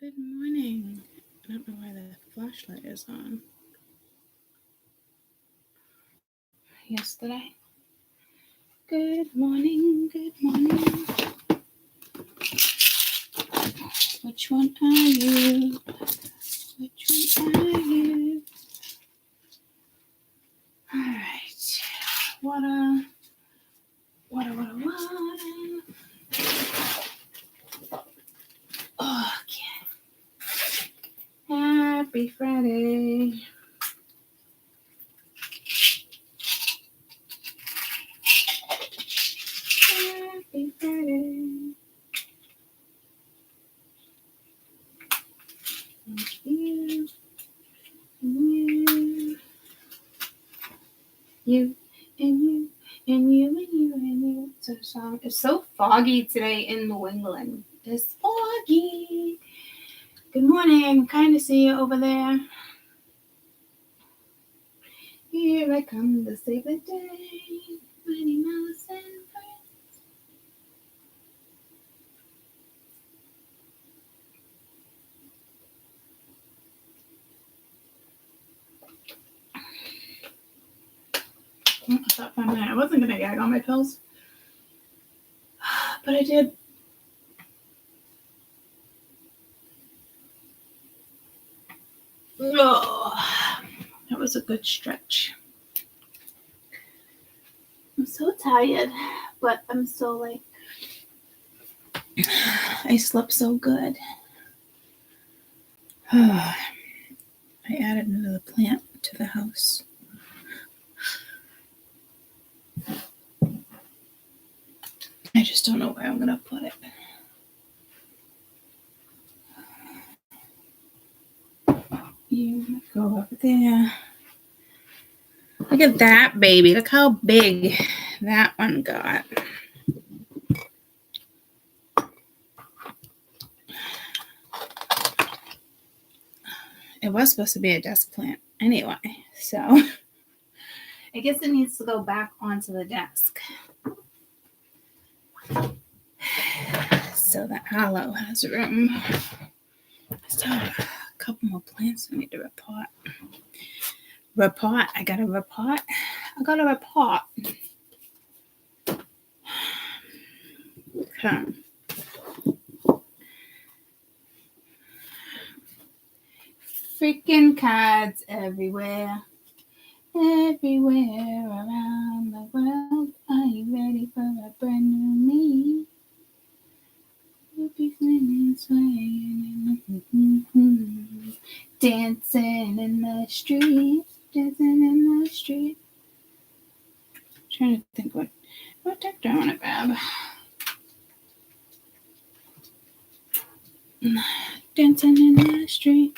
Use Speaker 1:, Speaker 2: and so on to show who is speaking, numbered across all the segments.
Speaker 1: Good morning. I don't know why the flashlight is on. Yesterday. Good morning. Good morning. Which one are you? Which one are you? All right. Water. Okay. Happy Friday. Happy Friday. Thank you. You and you and you and you and you. It's a song. It's so foggy today in New England. It's foggy. Good morning. Kind of see you over there. Here I come to save the day. Mighty Mouse and Friends. I thought for a minute I wasn't gonna gag on my pills, but I did. Oh, that was a good stretch. I'm so tired, but I'm so like, I slept so good. I added another plant to the house. I just don't know where I'm gonna put it. You go up there. Look at that baby. Look how big that one got. It was supposed to be a desk plant anyway, so I guess it needs to go back onto the desk so that Aloe has room. So a couple more plants I need to repot. I got a repot. Okay. Freaking cards everywhere around the world. Are you ready for a brand new me? You'll be swinging, dancing in the street. Trying to think what deck do I want to grab. Dancing in the street.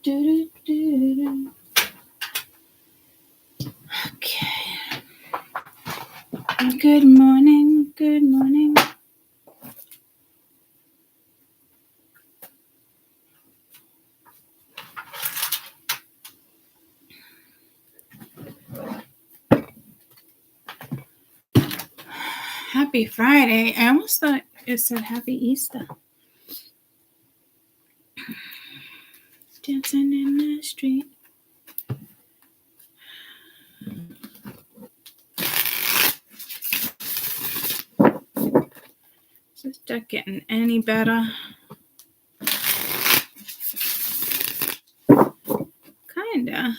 Speaker 1: Do. Okay. Good morning. Happy Friday. I almost thought it said Happy Easter. Dancing in the street. Is this deck getting any better? Kinda.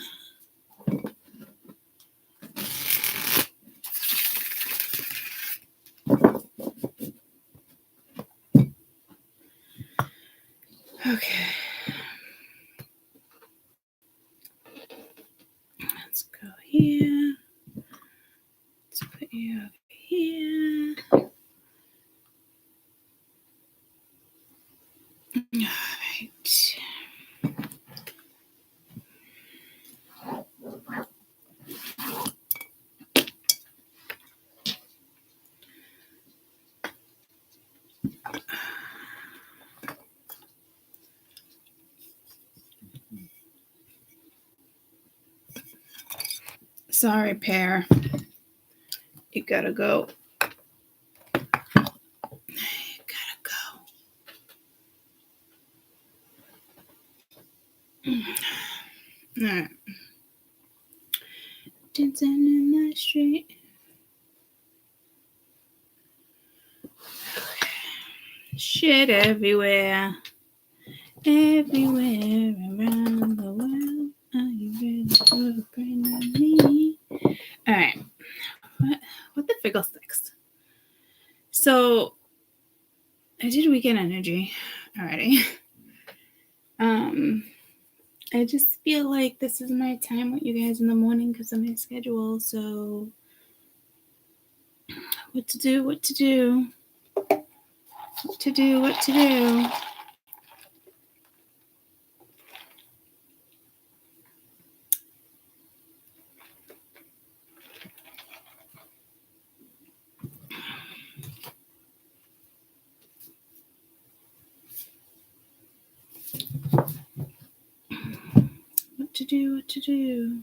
Speaker 1: Okay. Let's go here. Let's put you over here. All right. Sorry, pair. gotta go. All right. Dancing in the street. Shit everywhere. Everywhere around the world. Are you ready for a brand new me? All right. What the fiddlesticks? So I did weekend energy already. I just feel like this is my time with you guys in the morning because of my schedule. So what to do? What to do? What to do? What to do? What to do? What to do?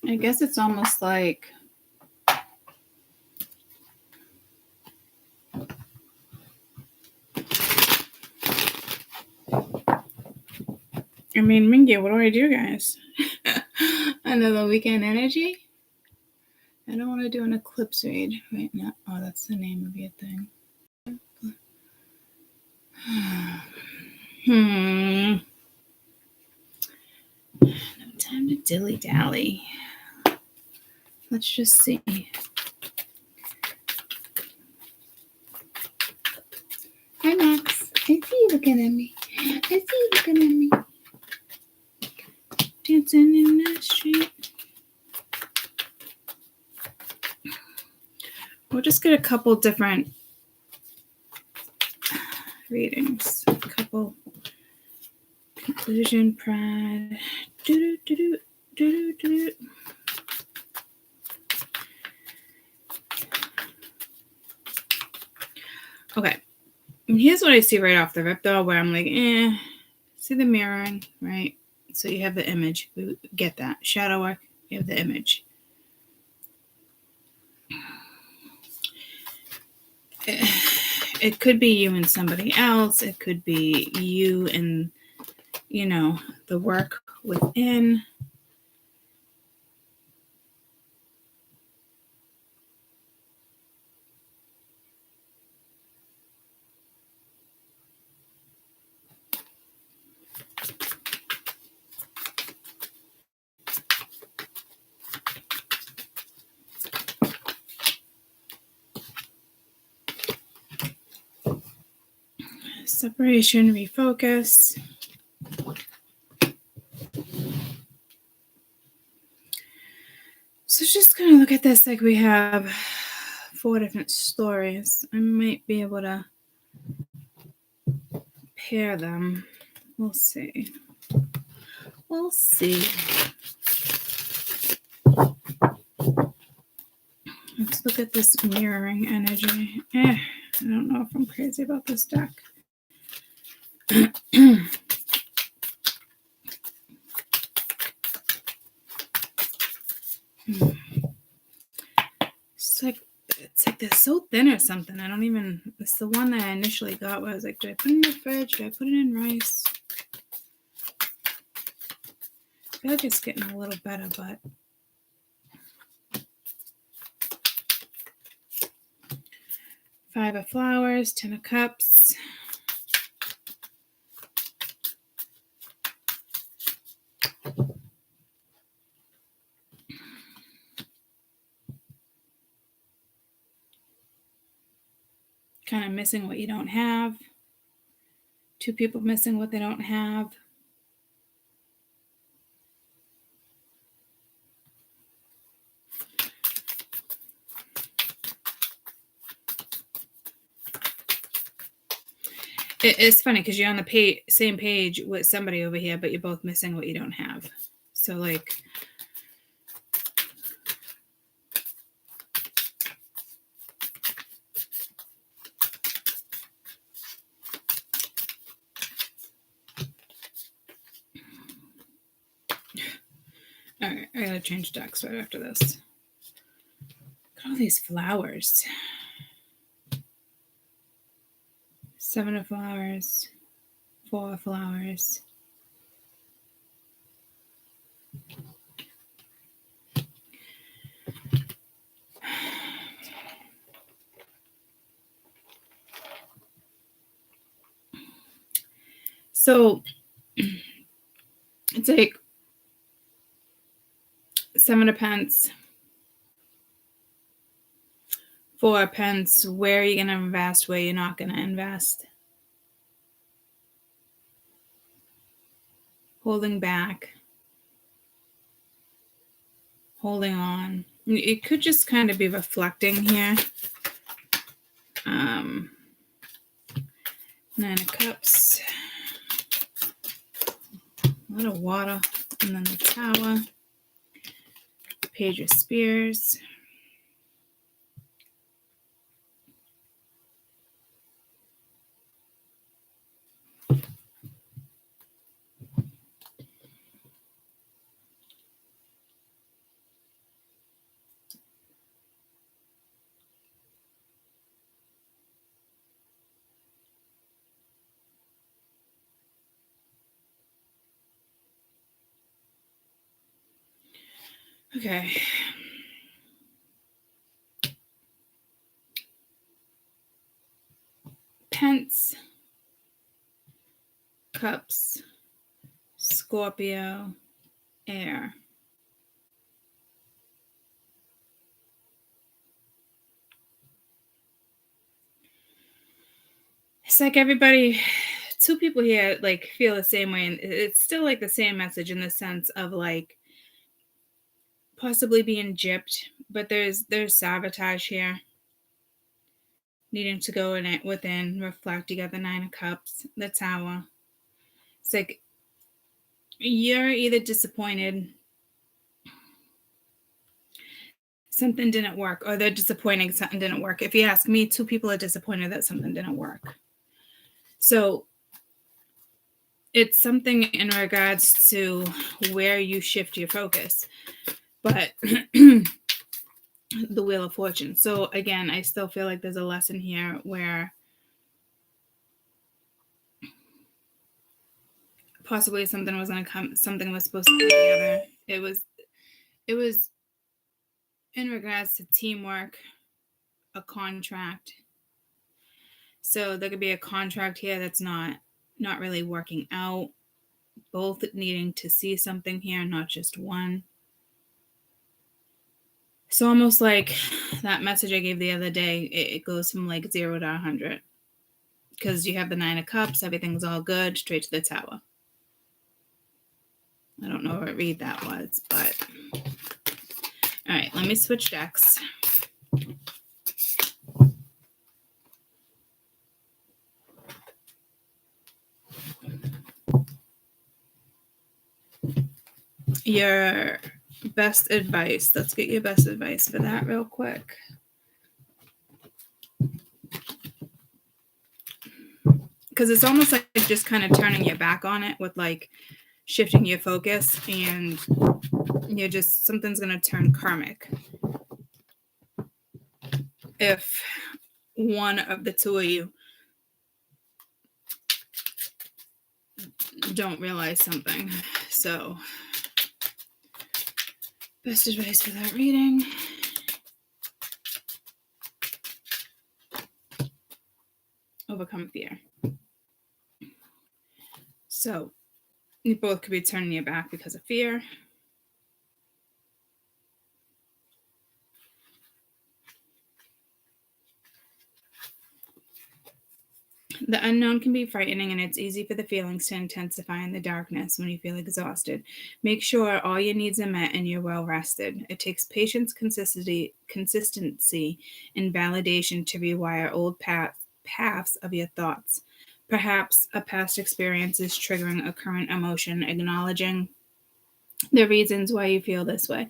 Speaker 1: I guess it's almost like Mingy, what do I do, guys? Another weekend energy? I don't want to do an eclipse read right now. Oh, that's the name of your thing. No time to dilly-dally. Let's just see. Hi, Max. I see you looking at me. Dancing in the street. We'll just get a couple different readings. A couple. Conclusion, pride. Okay. And here's what I see right off the rip, though, where I'm like, see the mirroring, right? So you have the image. We get that. Shadow work, you have the image. It could be you and somebody else. It could be you and, the work within. Separation, refocus. So just going to look at this like we have 4 different stories. I might be able to pair them. We'll see. Let's look at this mirroring energy. I don't know if I'm crazy about this deck. It's like they're so thin or something. It's the one that I initially got where I was like, do I put it in the fridge? Do I put it in rice? I feel like it's getting a little better, but Five of Flowers, 10 of Cups. Kind of missing what you don't have. 2 people missing what they don't have. It's funny because you're on the same page with somebody over here, but you're both missing what you don't have. So like, all right, I gotta change decks right after this. Look at all these flowers. 7 of flowers, 4 of flowers. So it's like 7 of Pence, 4 of Pence. Where are you going to invest? Where you're not going to invest? Holding back. Holding on. It could just kind of be reflecting here. 9 of Cups. A lot of water. And then the Tower. Page of Spears. Okay. Pence, Cups, Scorpio, Air. It's like everybody, 2 people here like feel the same way, and it's still like the same message in the sense of like possibly being gypped, but there's sabotage here. Needing to go in it within, reflect. You got the 9 of Cups, the Tower. It's like you're either disappointed something didn't work, or they're disappointed something didn't work. If you ask me, 2 people are disappointed that something didn't work. So it's something in regards to where you shift your focus. But the Wheel of Fortune. So again, I still feel like there's a lesson here where possibly something was going to come, something was supposed to come together. It was in regards to teamwork, a contract. So there could be a contract here that's not really working out. Both needing to see something here, not just one. So almost like that message I gave the other day, it goes from like 0 to 100. Because you have the 9 of Cups, everything's all good, straight to the Tower. I don't know what read that was, but... All right, let me switch decks. Your best advice. Let's get your best advice for that real quick. Because it's almost like just kind of turning your back on it with like shifting your focus, and you're just, something's going to turn karmic if one of the 2 of you don't realize something. So best advice for that reading. Overcome fear. So you both could be turning your back because of fear. The unknown can be frightening, and it's easy for the feelings to intensify in the darkness when you feel exhausted. Make sure all your needs are met and you're well rested. It takes patience, consistency, and validation to rewire old paths of your thoughts. Perhaps a past experience is triggering a current emotion, acknowledging the reasons why you feel this way.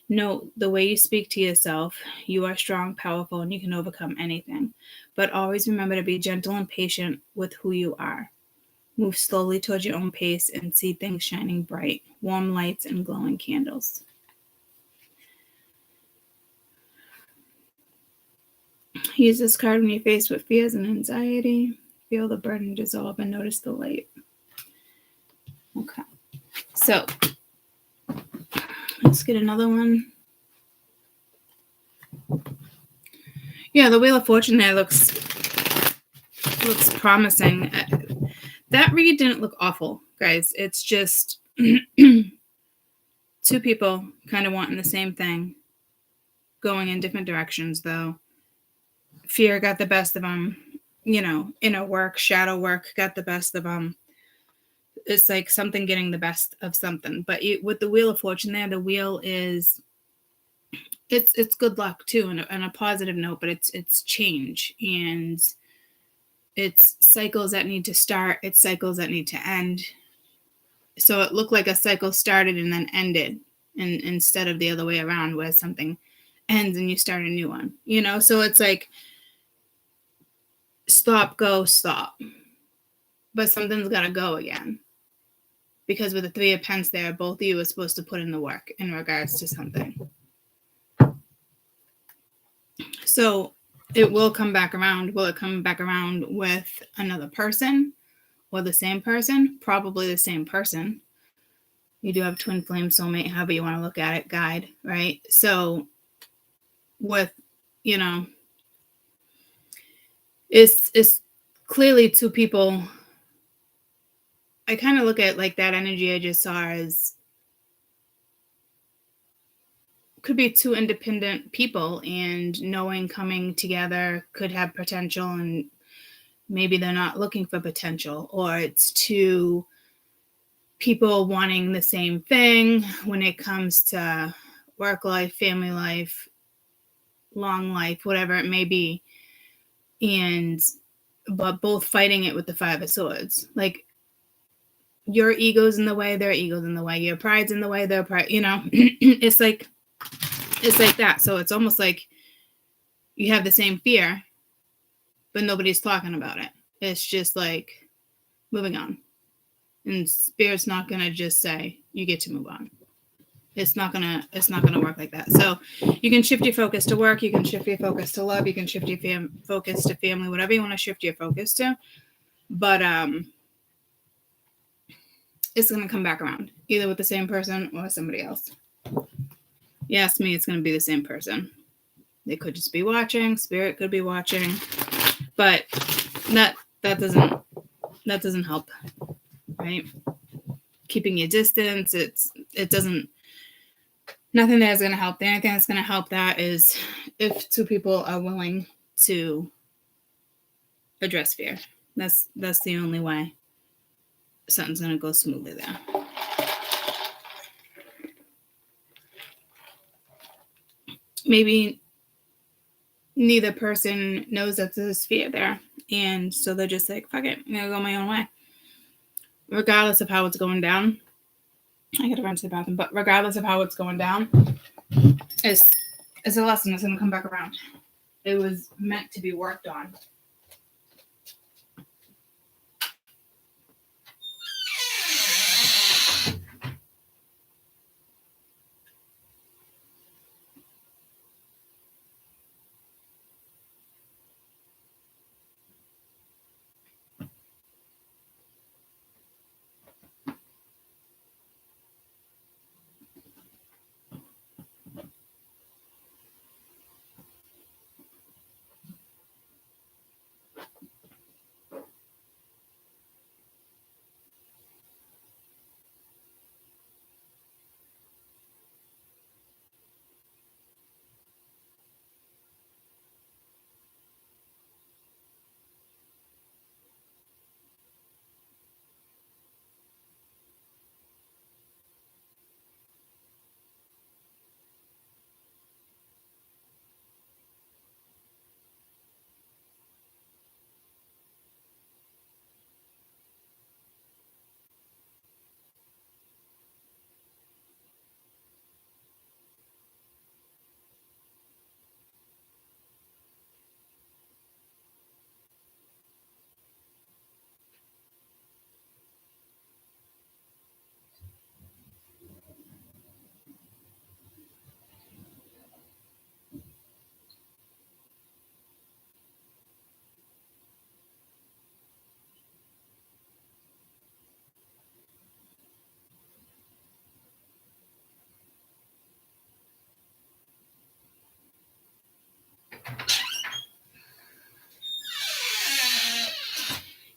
Speaker 1: Note the way you speak to yourself. You are strong, powerful, and you can overcome anything. But always remember to be gentle and patient with who you are. Move slowly towards your own pace and see things shining bright, warm lights and glowing candles. Use this card when you're faced with fears and anxiety. Feel the burden dissolve and notice the light. Okay. So, let's get another one. Yeah, the Wheel of Fortune there looks promising. That read didn't look awful, guys. It's just two people kind of wanting the same thing, going in different directions, though. Fear got the best of them. Inner work, shadow work got the best of them. It's like something getting the best of something. But with the Wheel of Fortune there, the wheel is... It's good luck too, and a positive note, but it's change, and it's cycles that need to start, it's cycles that need to end. So it looked like a cycle started and then ended, and instead of the other way around where something ends and you start a new one. So it's like stop, go, stop. But something's got to go again. Because with the Three of Pence there, both of you are supposed to put in the work in regards to something. So it will come back around. Will it come back around with another person or the same person? Probably the same person. You do have twin flame, soulmate, however you want to look at it, guide, right? So with, it's clearly two people. I kind of look at like that energy I just saw as could be two independent people, and knowing coming together could have potential, and maybe they're not looking for potential, or it's two people wanting the same thing when it comes to work life, family life, long life, whatever it may be, but both fighting it with the Five of Swords. Like your ego's in the way, their ego's in the way, your pride's in the way, their pride, it's like that. So it's almost like you have the same fear, but nobody's talking about it. It's just like moving on. And Spirit's not going to just say, you get to move on. It's not gonna work like that. So you can shift your focus to work, you can shift your focus to love, you can shift your focus to family, whatever you want to shift your focus to. But it's gonna come back around, either with the same person or somebody else. You ask me, it's gonna be the same person. They could just be watching, Spirit could be watching, but that doesn't help, right? Keeping your distance, it doesn't. Nothing that is going to help. The only thing that's going to help that is if two people are willing to address fear. That's the only way something's going to go smoothly there. Maybe neither person knows that there's fear there, and so they're just like, fuck it, I'm going to go my own way. Regardless of how it's going down, I gotta run to the bathroom, but regardless of how it's going down, it's a lesson that's gonna come back around. It was meant to be worked on.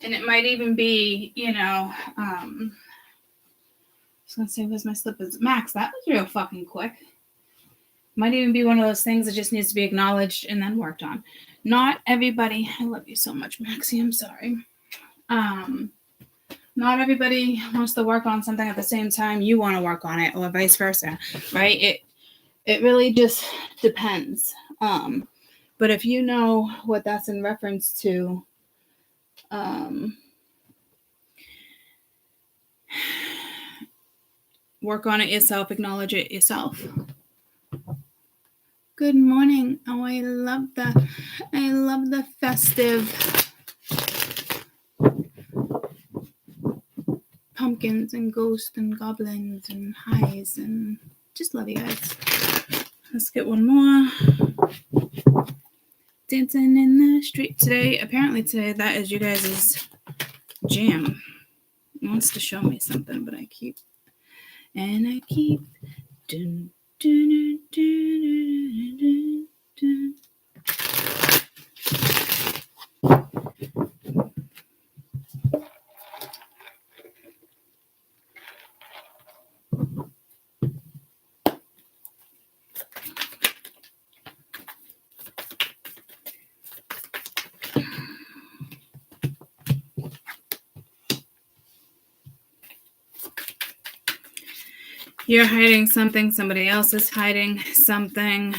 Speaker 1: And it might even be, I was going to say, where's my slippers? Max, that was real fucking quick. Might even be one of those things that just needs to be acknowledged and then worked on. Not everybody, I love you so much, Maxie, I'm sorry. Not everybody wants to work on something at the same time you want to work on it, or vice versa, right? It really just depends. But if you know what that's in reference to, work on it yourself, acknowledge it yourself. Good morning. Oh, I love the festive pumpkins and ghosts and goblins and highs, and just love you guys. Let's get one more. Dancing in the street today. Apparently today that is you guys' jam. It wants to show me something, but I keep dun, dun, dun, dun, dun, dun. You're hiding something, somebody else is hiding something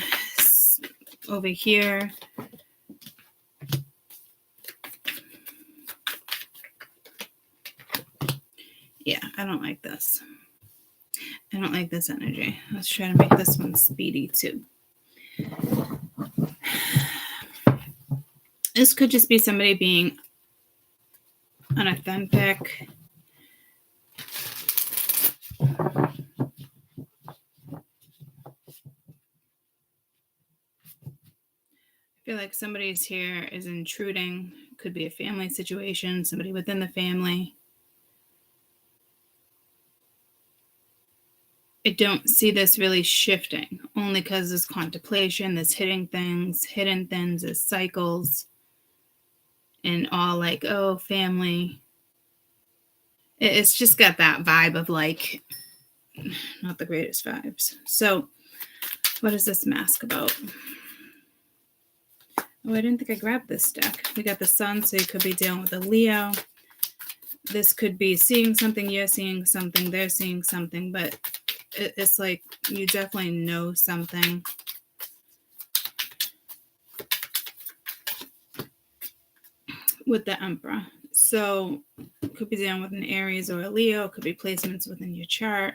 Speaker 1: over here. Yeah, I don't like this. I don't like this energy. Let's try to make this one speedy too. This could just be somebody being unauthentic. I feel like somebody's here is intruding. Could be a family situation, somebody within the family. I don't see this really shifting, only because there's contemplation, there's hidden things, there's cycles, and all like, oh, family. It's just got that vibe of like, not the greatest vibes. So what is this mask about? Oh, I didn't think I grabbed this deck. We got the sun, so you could be dealing with a Leo. This could be seeing something, you're seeing something, they're seeing something, but it's like you definitely know something. With the Emperor. So could be dealing with an Aries or a Leo, could be placements within your chart.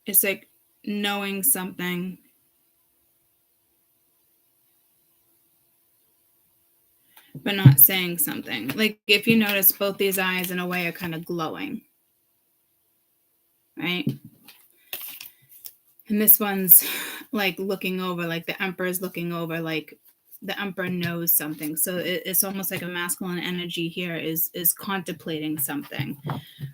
Speaker 1: It's like knowing something, but not saying something. Like if you notice, both these eyes in a way are kind of glowing, right? And this one's like looking over, like the Emperor's looking over, like the Emperor knows something. So it's almost like a masculine energy here is contemplating something.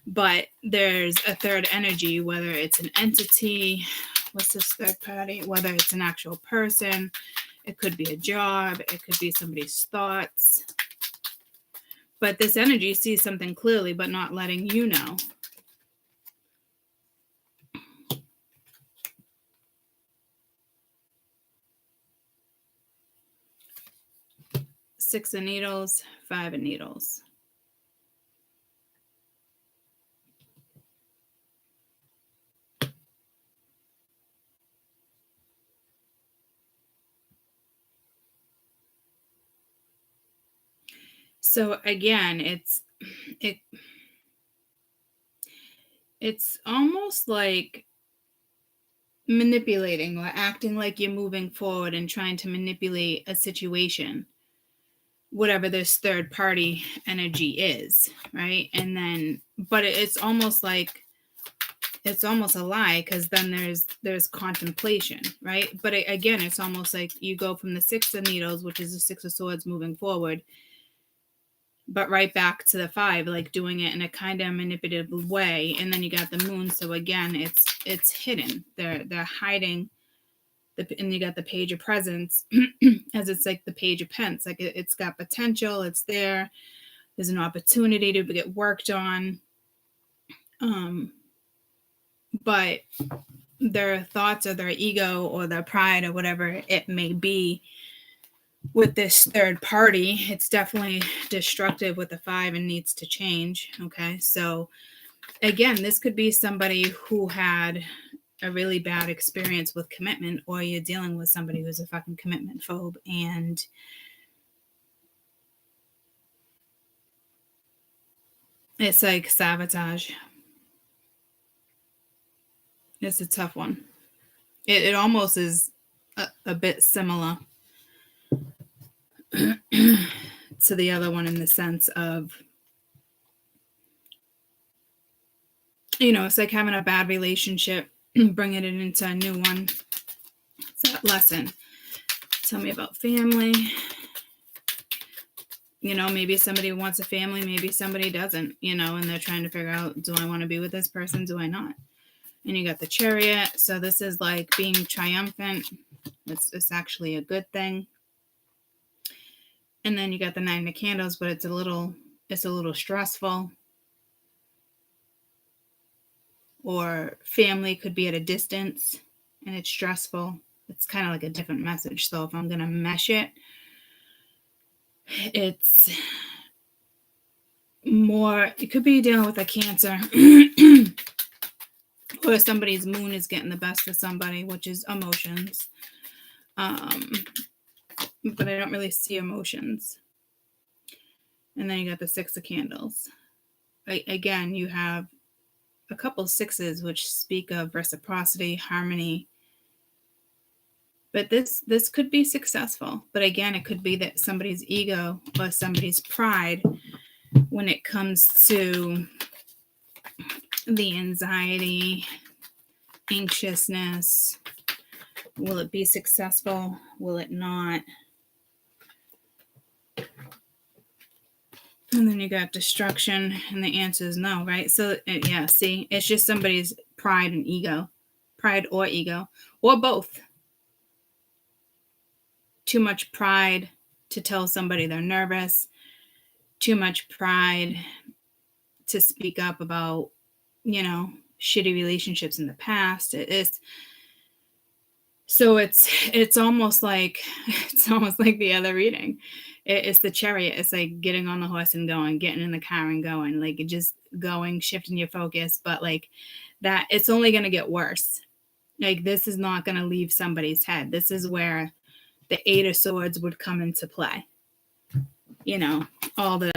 Speaker 1: But there's a third energy, whether it's an entity, what's this third party, whether it's an actual person, it could be a job, it could be somebody's thoughts. But this energy sees something clearly, but not letting you know. Six of Needles, Five of Needles. So again, it's almost like manipulating or acting like you're moving forward and trying to manipulate a situation, whatever this third party energy is, right? And then, but it's almost like, it's almost a lie, because then there's contemplation, right? But again, it's almost like you go from the Six of Needles, which is the Six of Swords, moving forward, but right back to the Five, like doing it in a kind of manipulative way. And then you got the Moon. So again, it's hidden. They're hiding and you got the Page of Presents as it's like the Page of Pence. Like it's got potential. It's there. There's an opportunity to get worked on. But their thoughts or their ego or their pride or whatever it may be with this third party, it's definitely destructive with the 5 and needs to change. Okay. So again, this could be somebody who had a really bad experience with commitment, or you're dealing with somebody who's a fucking commitment phobe, and it's like sabotage. It's a tough one. It almost is a bit similar to the other one in the sense of, you know, it's like having a bad relationship, bringing it into a new one. It's that lesson. Tell me about family. You know, maybe somebody wants a family, maybe somebody doesn't, you know, and they're trying to figure out, do I want to be with this person? Do I not? And you got the Chariot. So this is like being triumphant. It's actually a good thing. And then you got the 9 of Candles, but it's a little stressful. Or family could be at a distance and it's stressful. It's kind of like a different message. So if I'm going to mesh it, it's more, it could be dealing with a Cancer. Or somebody's moon is getting the best of somebody, which is emotions. But I don't really see emotions. And then you got the 6 of Candles. Again, you have a couple of 6s which speak of reciprocity, harmony. But this could be successful. But again, it could be that somebody's ego or somebody's pride, when it comes to the anxiety, anxiousness, will it be successful? Will it not? And then you got destruction, and the answer is no, right? So, yeah, see, it's just somebody's pride and ego. Pride or ego. Or both. Too much pride to tell somebody they're nervous. Too much pride to speak up about, you know, shitty relationships in the past. It's almost like the other reading. It's the Chariot. It's like getting on the horse and going, getting in the car and going, like just going, shifting your focus. But like that, it's only going to get worse. Like this is not going to leave somebody's head. This is where the 8 of Swords would come into play. You know,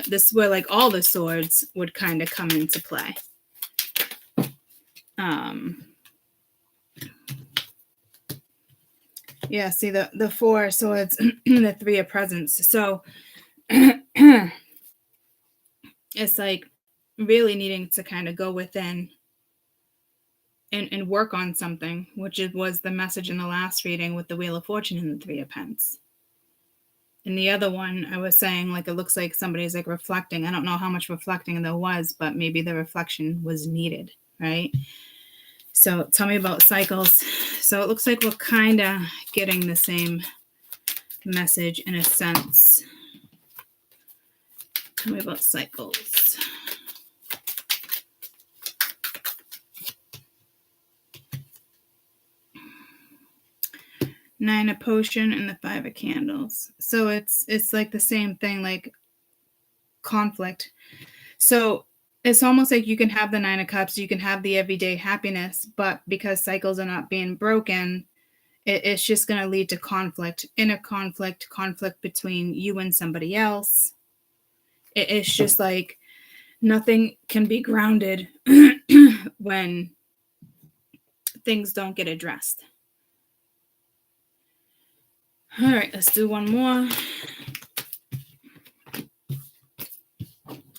Speaker 1: this is where like all the swords would kind of come into play. Yeah, see the 4 of Swords, the 3 of Presents. So it's like really needing to kind of go within and work on something, which was the message in the last reading with the Wheel of Fortune and the 3 of Pence. And the other one, I was saying, like, it looks like somebody's like reflecting. I don't know how much reflecting there was, but maybe the reflection was needed, right? So tell me about cycles. So it looks like we're kind of getting the same message in a sense. Tell me about cycles. Nine of Potion and the 5 of Candles. So it's like the same thing, like conflict. So it's almost like you can have the 9 of Cups, you can have the everyday happiness, but because cycles are not being broken, it's just going to lead to conflict, inner conflict between you and somebody else. It's just like nothing can be grounded when things don't get addressed. All right, let's do one more.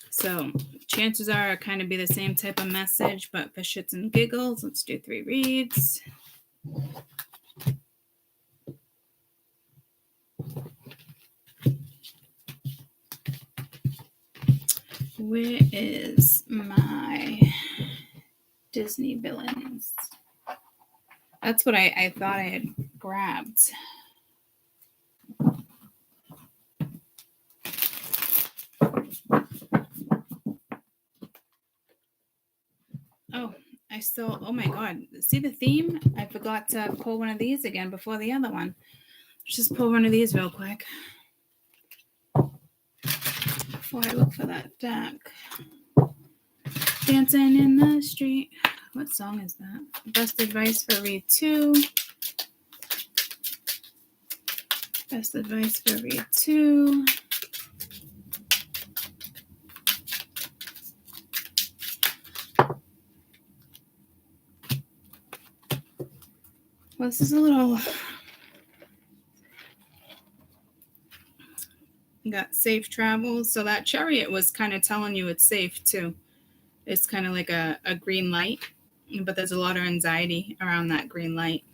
Speaker 1: So chances are it kind of be the same type of message, but for shits and giggles, let's do 3 reads. Where is my Disney villains? That's what I thought I had grabbed. Oh my God. See the theme? I forgot to pull one of these again before the other one. Let's just pull one of these real quick before I look for that deck. Dancing in the street. What song is that? Best advice for read 2. Best advice for read 2. Well, this is a little... You got safe travels. So that chariot was kind of telling you it's safe too. It's kind of like a green light, but there's a lot of anxiety around that green light.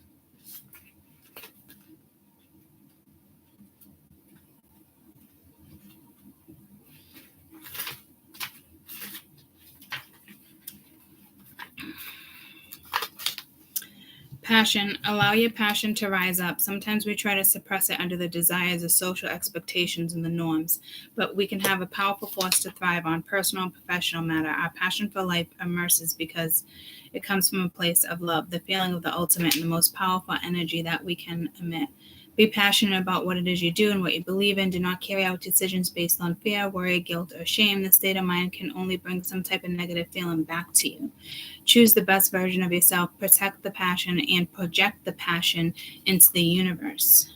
Speaker 1: Passion. Allow your passion to rise up. Sometimes we try to suppress it under the desires of social expectations and the norms, but we can have a powerful force to thrive on personal and professional matter. Our passion for life immerses because it comes from a place of love, the feeling of the ultimate and the most powerful energy that we can emit. Be passionate about what it is you do and what you believe in. Do not carry out decisions based on fear, worry, guilt, or shame. The state of mind can only bring some type of negative feeling back to you. Choose the best version of yourself, protect the passion, and project the passion into the universe.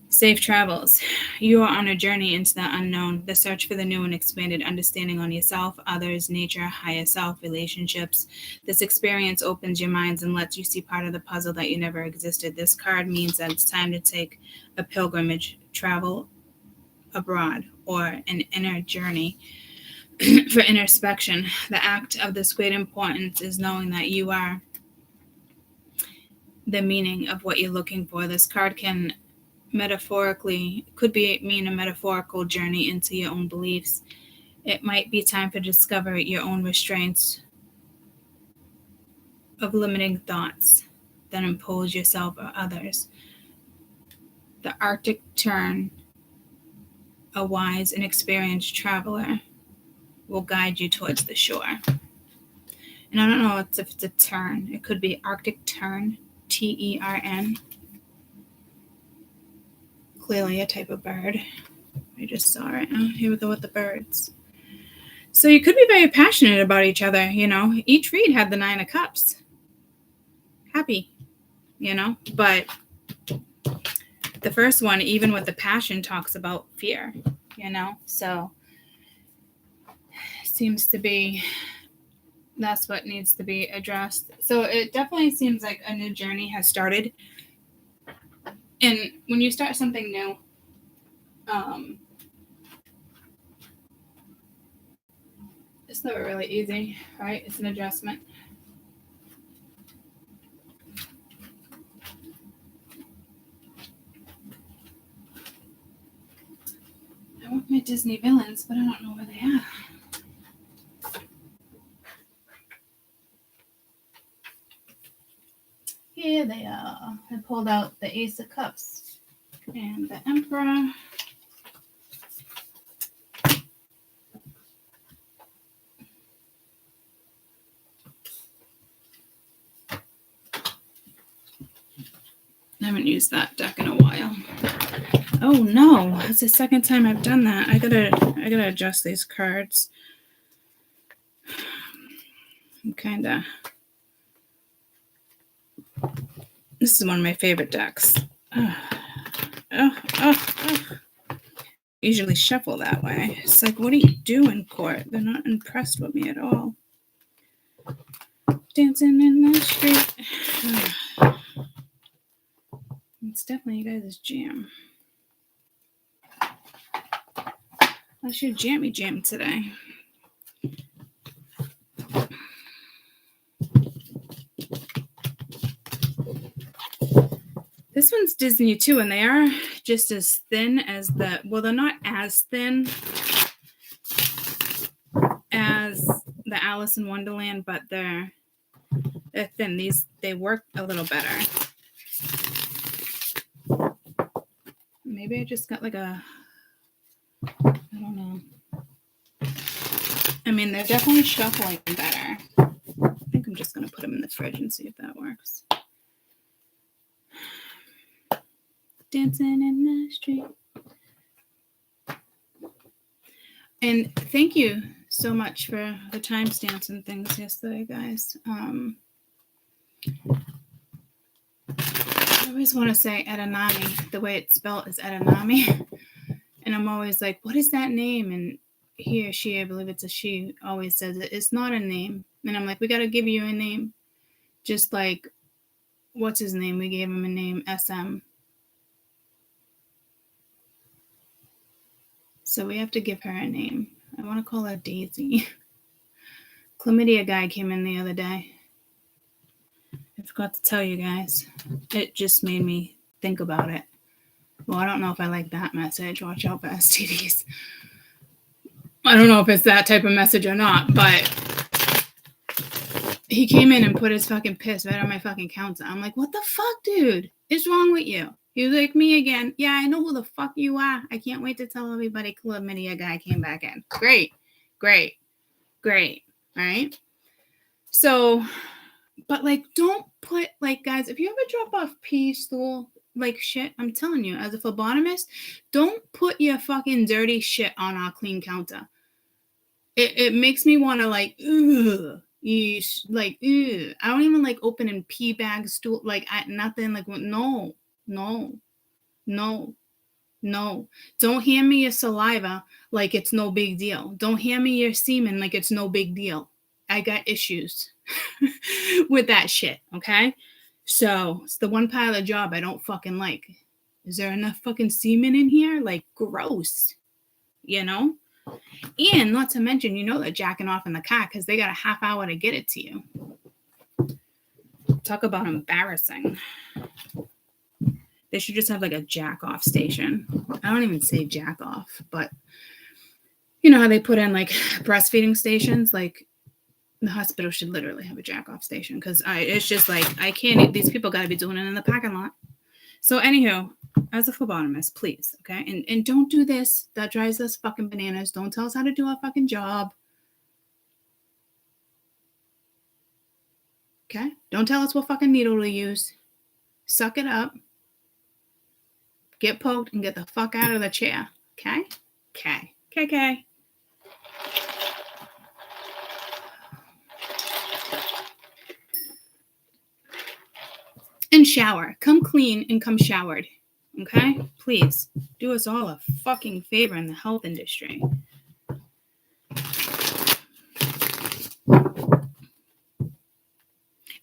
Speaker 1: Safe travels. You are on a journey into the unknown, the search for the new and expanded understanding on yourself, others, nature, higher self, relationships. This experience opens your minds and lets you see part of the puzzle that you never existed. This card means that it's time to take a pilgrimage, travel abroad, or an inner journey for introspection. The act of this great importance is knowing that you are the meaning of what you're looking for. This card can mean a metaphorical journey into your own beliefs. It might be time to discover your own restraints of limiting thoughts that impose yourself or others. The Arctic Tern, a wise and experienced traveler, will guide you towards the shore. And I don't know if it's a tern. It could be Arctic Tern, Tern. Clearly a type of bird. I just saw it. Here we go with the birds. So you could be very passionate about each other, you know. Each read had the 9 of Cups. Happy, you know. But the first one, even with the passion, talks about fear, you know. So seems to be that's what needs to be addressed. So it definitely seems like a new journey has started. And when you start something new, it's never really easy, right? It's an adjustment. I want my Disney villains, but I don't know where they are. Here they are. I pulled out the Ace of Cups and the Emperor. I haven't used that deck in a while. Oh no, it's the second time I've done that. I gotta adjust these cards. I'm kinda. This is one of my favorite decks. Usually shuffle that way. It's like, what are you doing, court? They're not impressed with me at all. Dancing in the street. It's definitely you guys' jam. That's your jammy jam today. This one's Disney too, and they are just as thin as they're not as thin as the Alice in Wonderland, but they're They're thin. They work a little better. Maybe I just got like a, I don't know. I mean, they're definitely shuffling better. I think I'm just going to put them in the fridge and see if that works. Dancing in the street. And thank you so much for the timestamps and things yesterday, guys. I always want to say Edanami. The way it's spelled is Edanami. And I'm always like, what is that name? And he or she, I believe it's a she, always says it. It's not a name. And I'm like, we got to give you a name. Just like, what's his name? We gave him a name, SM. So we have to give her a name. I want to call her Daisy. Chlamydia guy came in the other day. I forgot to tell you guys. It just made me think about it. Well, I don't know if I like that message. Watch out for STDs. I don't know if it's that type of message or not, but he came in and put his fucking piss right on my fucking counter. I'm like, what the fuck, dude? What's wrong with you? He was like, me again. Yeah, I know who the fuck you are. I can't wait to tell everybody chlamydia guy came back in. Great. All right? So, but like, don't put, like, guys, if you ever drop off pee, stool, like shit, I'm telling you, as a phlebotomist, don't put your fucking dirty shit on our clean counter. It makes me want to like, ugh. Like, ugh. I don't even like opening pee bags, stool, like, nothing, like, no. Don't hand me your saliva like it's no big deal. Don't hand me your semen like it's no big deal. I got issues with that shit, okay? So it's the one part of the job I don't fucking like. Is there enough fucking semen in here? Like, gross, you know? And not to mention, you know they're jacking off in the car because they got a half hour to get it to you. Talk about embarrassing. They should just have like a jack off station. I don't even say jack off, but you know how they put in like breastfeeding stations? Like the hospital should literally have a jack off station because it's just like, I can't, these people got to be doing it in the parking lot. So anywho, as a phlebotomist, please, okay? And don't do this. That drives us fucking bananas. Don't tell us how to do our fucking job. Okay? Don't tell us what fucking needle to use. Suck it up. Get poked and get the fuck out of the chair. Okay? Okay. And shower. Come clean and come showered. Okay? Please. Do us all a fucking favor in the health industry.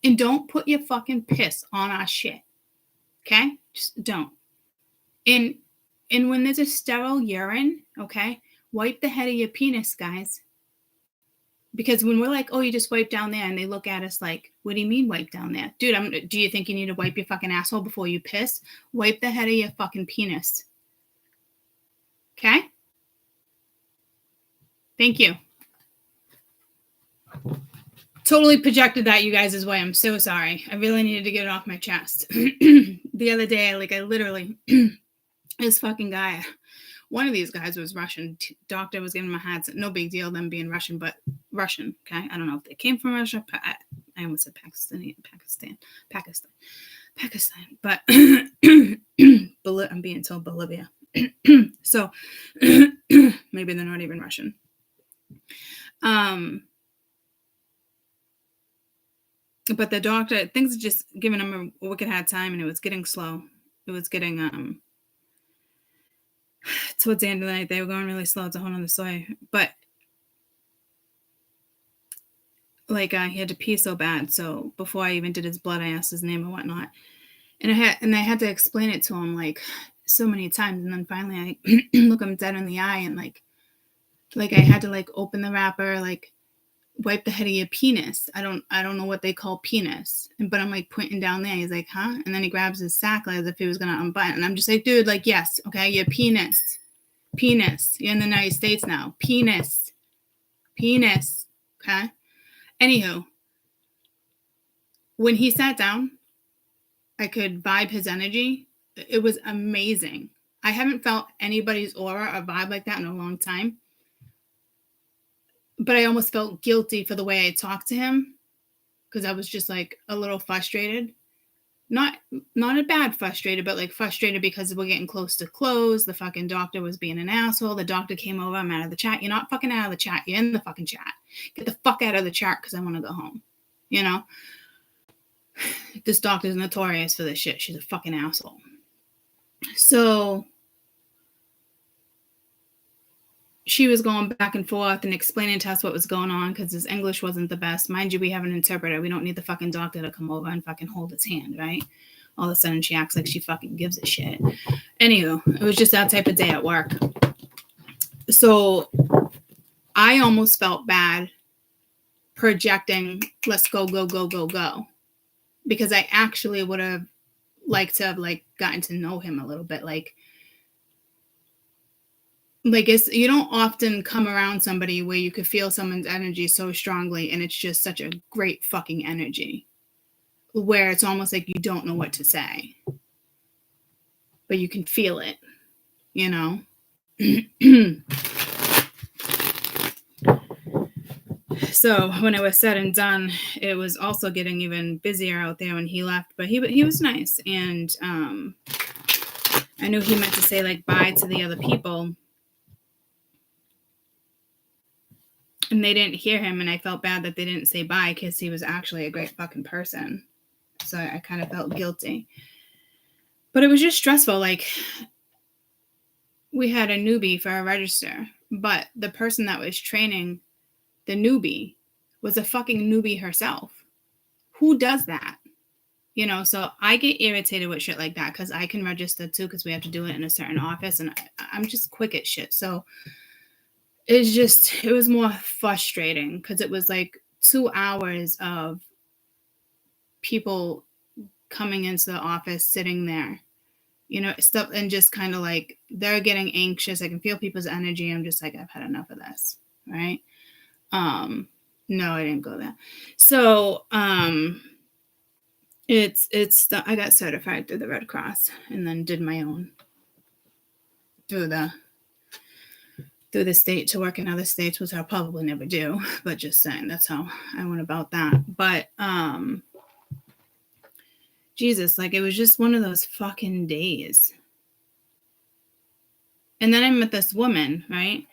Speaker 1: And don't put your fucking piss on our shit. Okay? Just don't. And when there's a sterile urine, okay, wipe the head of your penis, guys. Because when we're like, oh, you just wipe down there, and they look at us like, what do you mean wipe down there? Dude, do you think you need to wipe your fucking asshole before you piss? Wipe the head of your fucking penis. Okay? Thank you. Totally projected that you guys' way. I'm so sorry. I really needed to get it off my chest. The other day, I literally, this fucking guy, one of these guys was Russian. Doctor was giving him a hat. No big deal, them being Russian, but Russian, okay? I don't know if they came from Russia. I almost said Pakistan. But I'm being told Bolivia. So maybe they're not even Russian. But the doctor, things are just giving him a wicked hard time, and it was getting slow. It was getting, towards the end of the night, they were going really slow. It's a whole nother story. But, he had to pee so bad. So before I even did his blood, I asked his name and whatnot. And I had to explain it to him, so many times. And then finally, I look him dead in the eye, and, I had to, open the wrapper, wipe the head of your penis. I don't know what they call penis. But I'm pointing down there. He's like, huh? And then he grabs his sack as if he was going to unbutton. And I'm just like, dude, yes, okay, your penis. You're in the United States now. Penis. Okay? Anywho. when he sat down, I could vibe his energy. It was amazing. I haven't felt anybody's aura or vibe like that in a long time. But I almost felt guilty for the way I talked to him because I was just like a little frustrated. Not a bad frustrated, but like frustrated because we're getting close to close. The fucking doctor was being an asshole. The doctor came over. I'm out of the chat. You're not fucking out of the chat. You're in the fucking chat. Get the fuck out of the chat because I want to go home. You know? This doctor's notorious for this shit. She's a fucking asshole. So she was going back and forth and explaining to us what was going on because his English wasn't the best. Mind you, we have an interpreter. We don't need the fucking doctor to come over and fucking hold his hand, right? All of a sudden, she acts like she fucking gives a shit. Anywho, it was just that type of day at work. So I almost felt bad projecting, let's go, go, go, go, go. Because I actually would have liked to have like gotten to know him a little bit. Like it's, you don't often come around somebody where you could feel someone's energy so strongly and it's just such a great fucking energy where it's almost like you don't know what to say, but you can feel it, you know? So when it was said and done, it was also getting even busier out there when he left, but he was nice. And I knew he meant to say like bye to the other people. And they didn't hear him, and I felt bad that they didn't say bye because he was actually a great fucking person. So I kind of felt guilty. But it was just stressful. Like, we had a newbie for our register, but the person that was training the newbie was a fucking newbie herself. Who does that? You know, so I get irritated with shit like that because I can register too because we have to do it in a certain office, and I'm just quick at shit. So it was more frustrating because it was like 2 hours of people coming into the office, sitting there, you know, stuff, and just kind of like they're getting anxious. I can feel people's energy. I'm just like, I've had enough of this, right? No, I didn't go there. So I got certified through the Red Cross and then did my own through the state to work in other states, which I'll probably never do, but just saying that's how I went about that. But Jesus, like it was just one of those fucking days. And then I met this woman, right?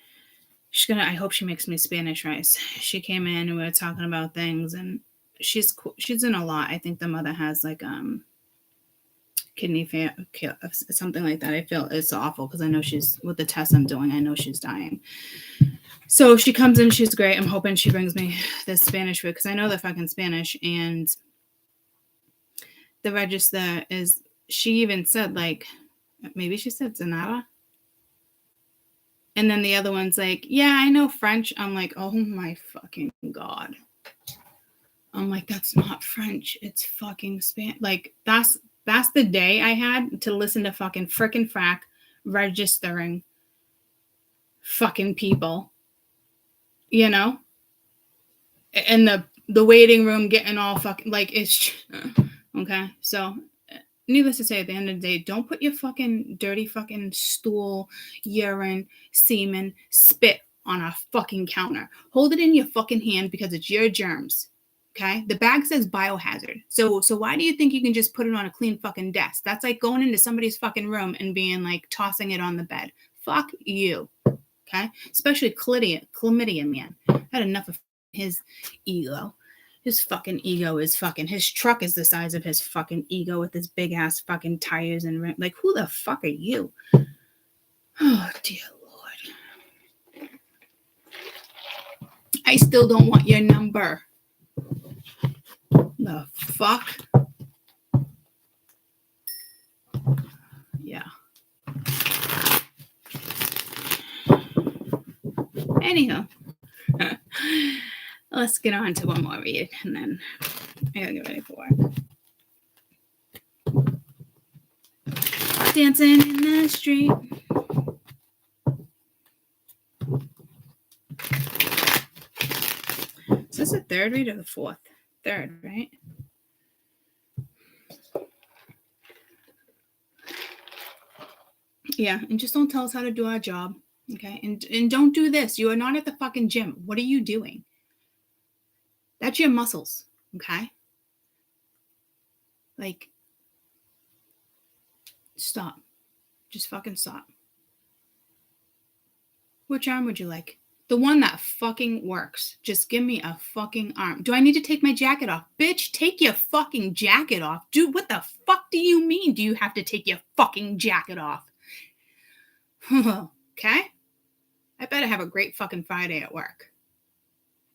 Speaker 1: I hope she makes me Spanish rice. She came in and we were talking about things, and she's cool. She's in a lot. I think the mother has like kidney failure, something like that. I feel it's awful because I know she's, with the tests I'm doing, I know she's dying. So she comes in, she's great. I'm hoping she brings me this Spanish food because I know they're fucking Spanish. And the register is, she even said like, maybe she said Zanara. And then the other one's like, yeah, I know French. I'm like, oh my fucking God. I'm like, that's not French. It's fucking Spanish. Like, that's the day I had to listen to fucking frickin' frack registering fucking people, you know? And the waiting room getting all fucking, like, it's, okay? So, needless to say, at the end of the day, don't put your fucking dirty fucking stool, urine, semen, spit on a fucking counter. Hold it in your fucking hand because it's your germs. Okay? The bag says biohazard. So why do you think you can just put it on a clean fucking desk? That's like going into somebody's fucking room and being like tossing it on the bed. Fuck you. Okay? Especially chlamydia man. I had enough of his ego. His fucking ego is fucking, his truck is the size of his fucking ego with his big ass fucking tires and rim. Like, who the fuck are you? Oh, dear Lord. I still don't want your number. The fuck? Yeah. Anyhow. Let's get on to one more read, and then I gotta get ready for work. Dancing in the street. Is this the third read or the fourth? Third, right? Yeah, and just don't tell us how to do our job, okay? And don't do this. You are not at the fucking gym. What are you doing? That's your muscles, okay? Like, stop. Just fucking stop. Which arm would you like? The one that fucking works. Just give me a fucking arm. Do I need to take my jacket off? Bitch, take your fucking jacket off. Dude, what the fuck do you mean? Do you have to take your fucking jacket off? Okay? I better have a great fucking Friday at work.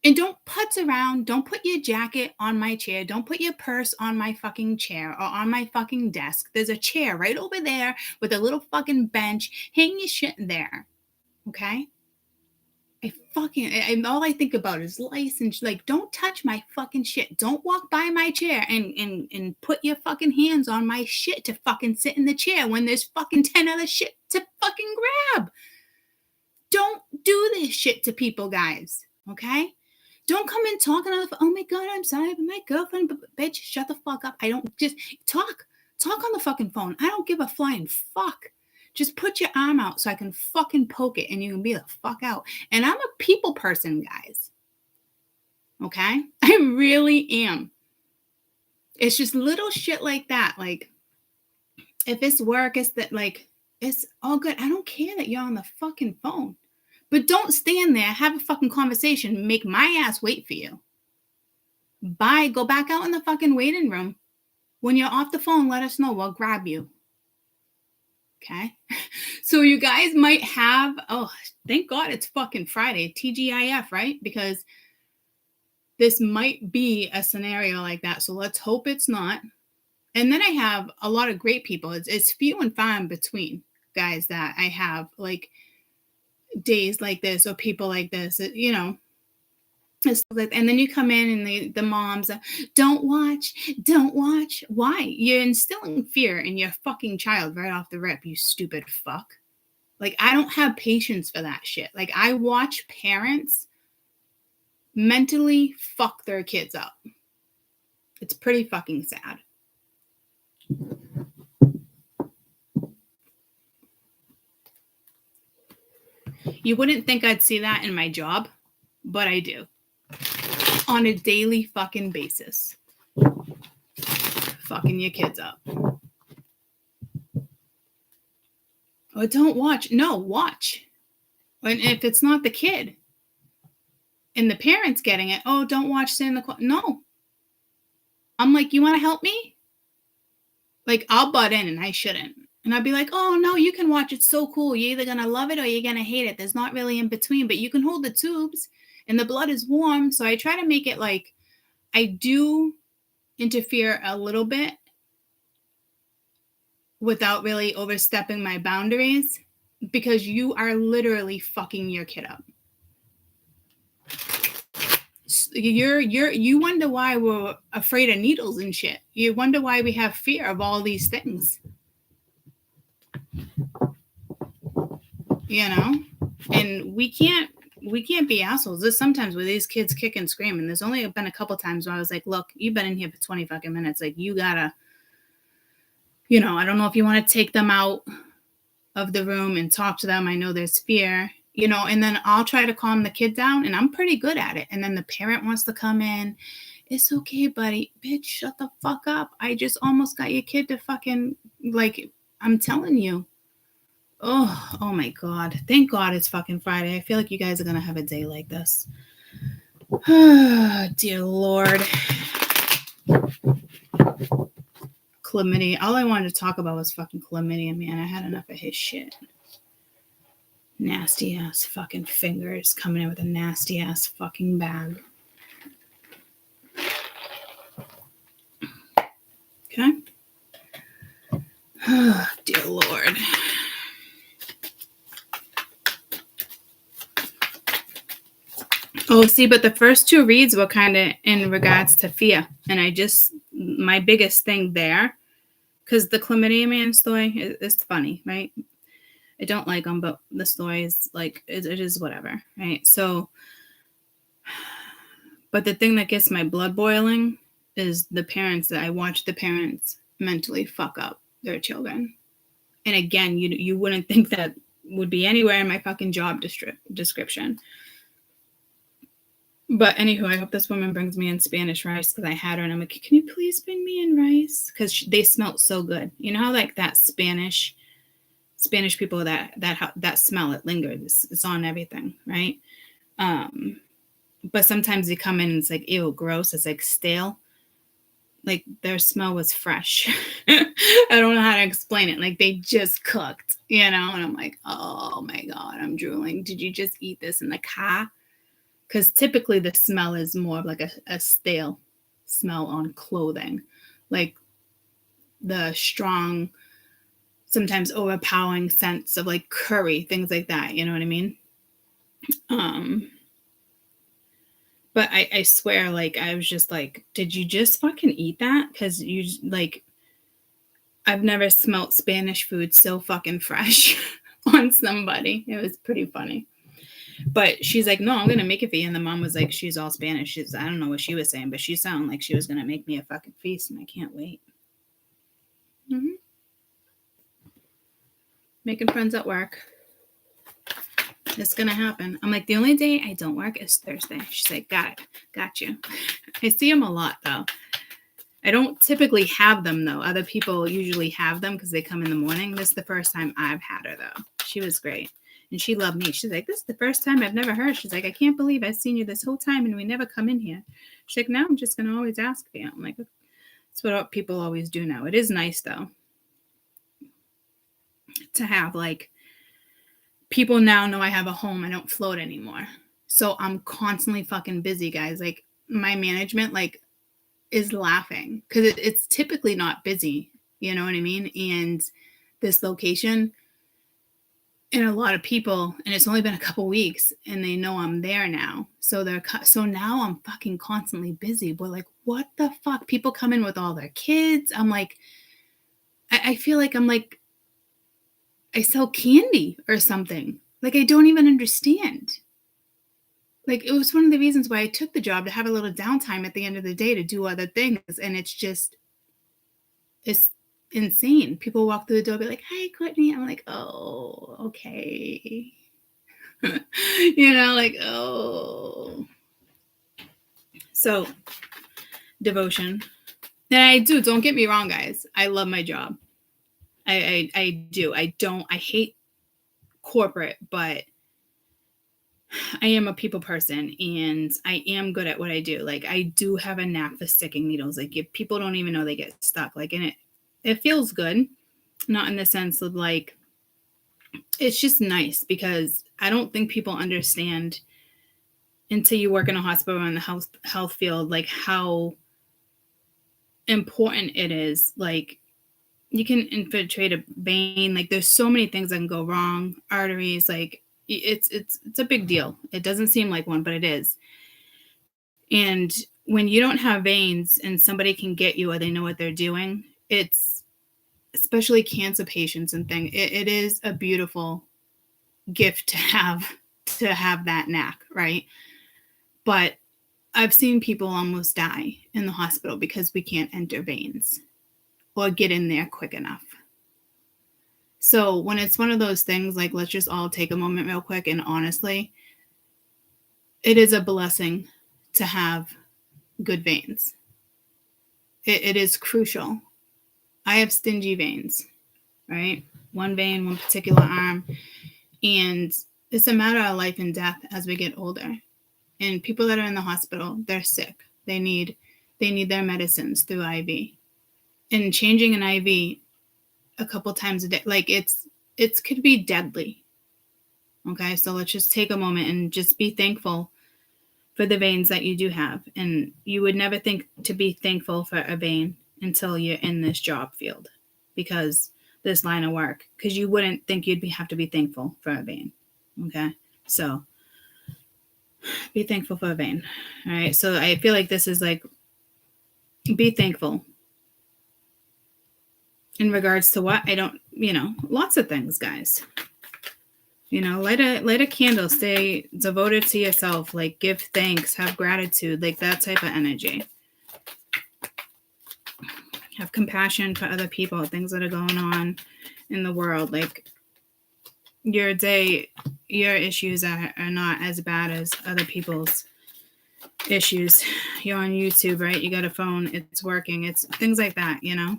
Speaker 1: And don't putz around. Don't put your jacket on my chair. Don't put your purse on my fucking chair or on my fucking desk. There's a chair right over there with a little fucking bench. Hang your shit there. Okay? All I think about is license. Like, don't touch my fucking shit. Don't walk by my chair and put your fucking hands on my shit to fucking sit in the chair when there's fucking 10 other shit to fucking grab. Don't do this shit to people, guys. Okay? Don't come in talking on the phone. Oh my God, I'm sorry, but my girlfriend, bitch, shut the fuck up. I don't just talk on the fucking phone. I don't give a flying fuck. Just put your arm out so I can fucking poke it and you can be the fuck out. And I'm a people person, guys. Okay? I really am. It's just little shit like that. Like, if it's work, it's that, like, it's all good. I don't care that you're on the fucking phone. But don't stand there, have a fucking conversation, make my ass wait for you. Bye. Go back out in the fucking waiting room. When you're off the phone, let us know. We'll grab you. Okay? So you guys might have, oh, thank God it's fucking Friday, TGIF, right? Because this might be a scenario like that. So let's hope it's not. And then I have a lot of great people. It's few and far in between, guys, that I have, like, days like this or people like this, you know. And then you come in and the moms, don't watch. Why? You're instilling fear in your fucking child right off the rip, you stupid fuck. Like, I don't have patience for that shit. Like, I watch parents mentally fuck their kids up. It's pretty fucking sad. You wouldn't think I'd see that in my job, but I do. On a daily fucking basis. Fucking your kids up. Oh, don't watch. No, watch. And if it's not the kid and the parent's getting it, oh, don't watch, stay in the corner. No. I'm like, you want to help me? Like, I'll butt in and I shouldn't. And I'd be like, oh, no, you can watch. It's so cool. You're either going to love it or you're going to hate it. There's not really in between, but you can hold the tubes and the blood is warm. So I try to make it like I do interfere a little bit without really overstepping my boundaries, because you are literally fucking your kid up. You wonder why we're afraid of needles and shit. You wonder why we have fear of all these things. You know? And we can't be assholes. There's sometimes where these kids kick and scream, and there's only been a couple times where I was like, look, you've been in here for 20 fucking minutes. Like, you gotta, you know, I don't know if you want to take them out of the room and talk to them. I know there's fear, you know, and then I'll try to calm the kid down, and I'm pretty good at it. And then the parent wants to come in. It's okay, buddy. Bitch, shut the fuck up. I just almost got your kid to fucking, like, I'm telling you. Oh my God. Thank God it's fucking Friday. I feel like you guys are going to have a day like this. Oh, dear Lord. Chlamydia. All I wanted to talk about was fucking chlamydia, man. I had enough of his shit. Nasty ass fucking fingers coming in with a nasty ass fucking bag. Okay. Oh, dear Lord. Oh, see, but the first two reads were kind of in regards to fear. And my biggest thing there, because the chlamydia man story is funny, right? I don't like them, but the story is like, it is whatever, right? So, but the thing that gets my blood boiling is the parents that I watch the parents mentally fuck up their children. And again, you wouldn't think that would be anywhere in my fucking job description. But anywho, I hope this woman brings me in Spanish rice because I had her and I'm like, can you please bring me in rice? Because they smelled so good. You know how like that Spanish people that smell, it lingers. It's on everything, right? But sometimes they come in and it's like, ew, gross. It's like stale. Like their smell was fresh. I don't know how to explain it. Like they just cooked, and I'm like, oh my God, I'm drooling. Did you just eat this in the car? Because typically the smell is more of like a stale smell on clothing. Like the strong, sometimes overpowering sense of like curry, things like that. You know what I mean? But I swear, like, I was just like, did you just fucking eat that? Because you, like, I've never smelt Spanish food so fucking fresh on somebody. It was pretty funny. But she's like, no, I'm going to make it for you. And the mom was like, she's all Spanish. I don't know what she was saying, but she sounded like she was going to make me a fucking feast, and I can't wait. Mm-hmm. Making friends at work. It's going to happen. I'm like, the only day I don't work is Thursday. She's like, got it. Got you. I see them a lot, though. I don't typically have them, though. Other people usually have them because they come in the morning. This is the first time I've had her, though. She was great. And she loved me. She's like, this is the first time I've never heard. She's like, I can't believe I've seen you this whole time and we never come in here. She's like, now I'm just going to always ask for you. I'm like, that's what people always do now. It is nice, though, to have, like, people now know I have a home. I don't float anymore. So I'm constantly fucking busy, guys. Like, my management, like, is laughing because it's typically not busy. You know what I mean? And this location, and a lot of people, and it's only been a couple weeks, and they know I'm there now. So now I'm fucking constantly busy. We're like, what the fuck? People come in with all their kids. I'm like, I feel like I'm like, I sell candy or something. Like, I don't even understand. Like, it was one of the reasons why I took the job, to have a little downtime at the end of the day to do other things. And it's insane. People walk through the door, be like, hi, Courtney. I'm like, oh, okay. Like, oh. So, devotion. And I do, don't get me wrong, guys. I love my job. I do. I hate corporate, but I am a people person and I am good at what I do. Like, I do have a knack for sticking needles. Like, if people don't even know they get stuck, like, and it feels good. Not in the sense of like, it's just nice because I don't think people understand until you work in a hospital or in the health field, like how important it is. Like, you can infiltrate a vein. Like, there's so many things that can go wrong. Arteries, like, it's a big deal. It doesn't seem like one, but it is. And when you don't have veins and somebody can get you or they know what they're doing, it's, especially cancer patients and things, it is a beautiful gift to have that knack, right? But I've seen people almost die in the hospital because we can't enter veins or get in there quick enough. So when it's one of those things, like, let's just all take a moment real quick. And honestly, it is a blessing to have good veins. It is crucial. I have stingy veins, right? One vein, one particular arm. And it's a matter of life and death as we get older. And people that are in the hospital, they're sick. They need their medicines through IV. And changing an IV a couple times a day, like, it could be deadly. Okay, so let's just take a moment and just be thankful for the veins that you do have. And you would never think to be thankful for a vein until you're in this job field, because this line of work, because you wouldn't think you'd have to be thankful for a vein. Okay, so be thankful for a vein. All right, so I feel like this is like, be thankful in regards to what? I don't, lots of things, guys. Light a candle, stay devoted to yourself, like, give thanks, have gratitude, like that type of energy. Have compassion for other people, things that are going on in the world. Like your issues are not as bad as other people's issues. You're on YouTube, right? You got a phone, it's working. It's things like that, you know?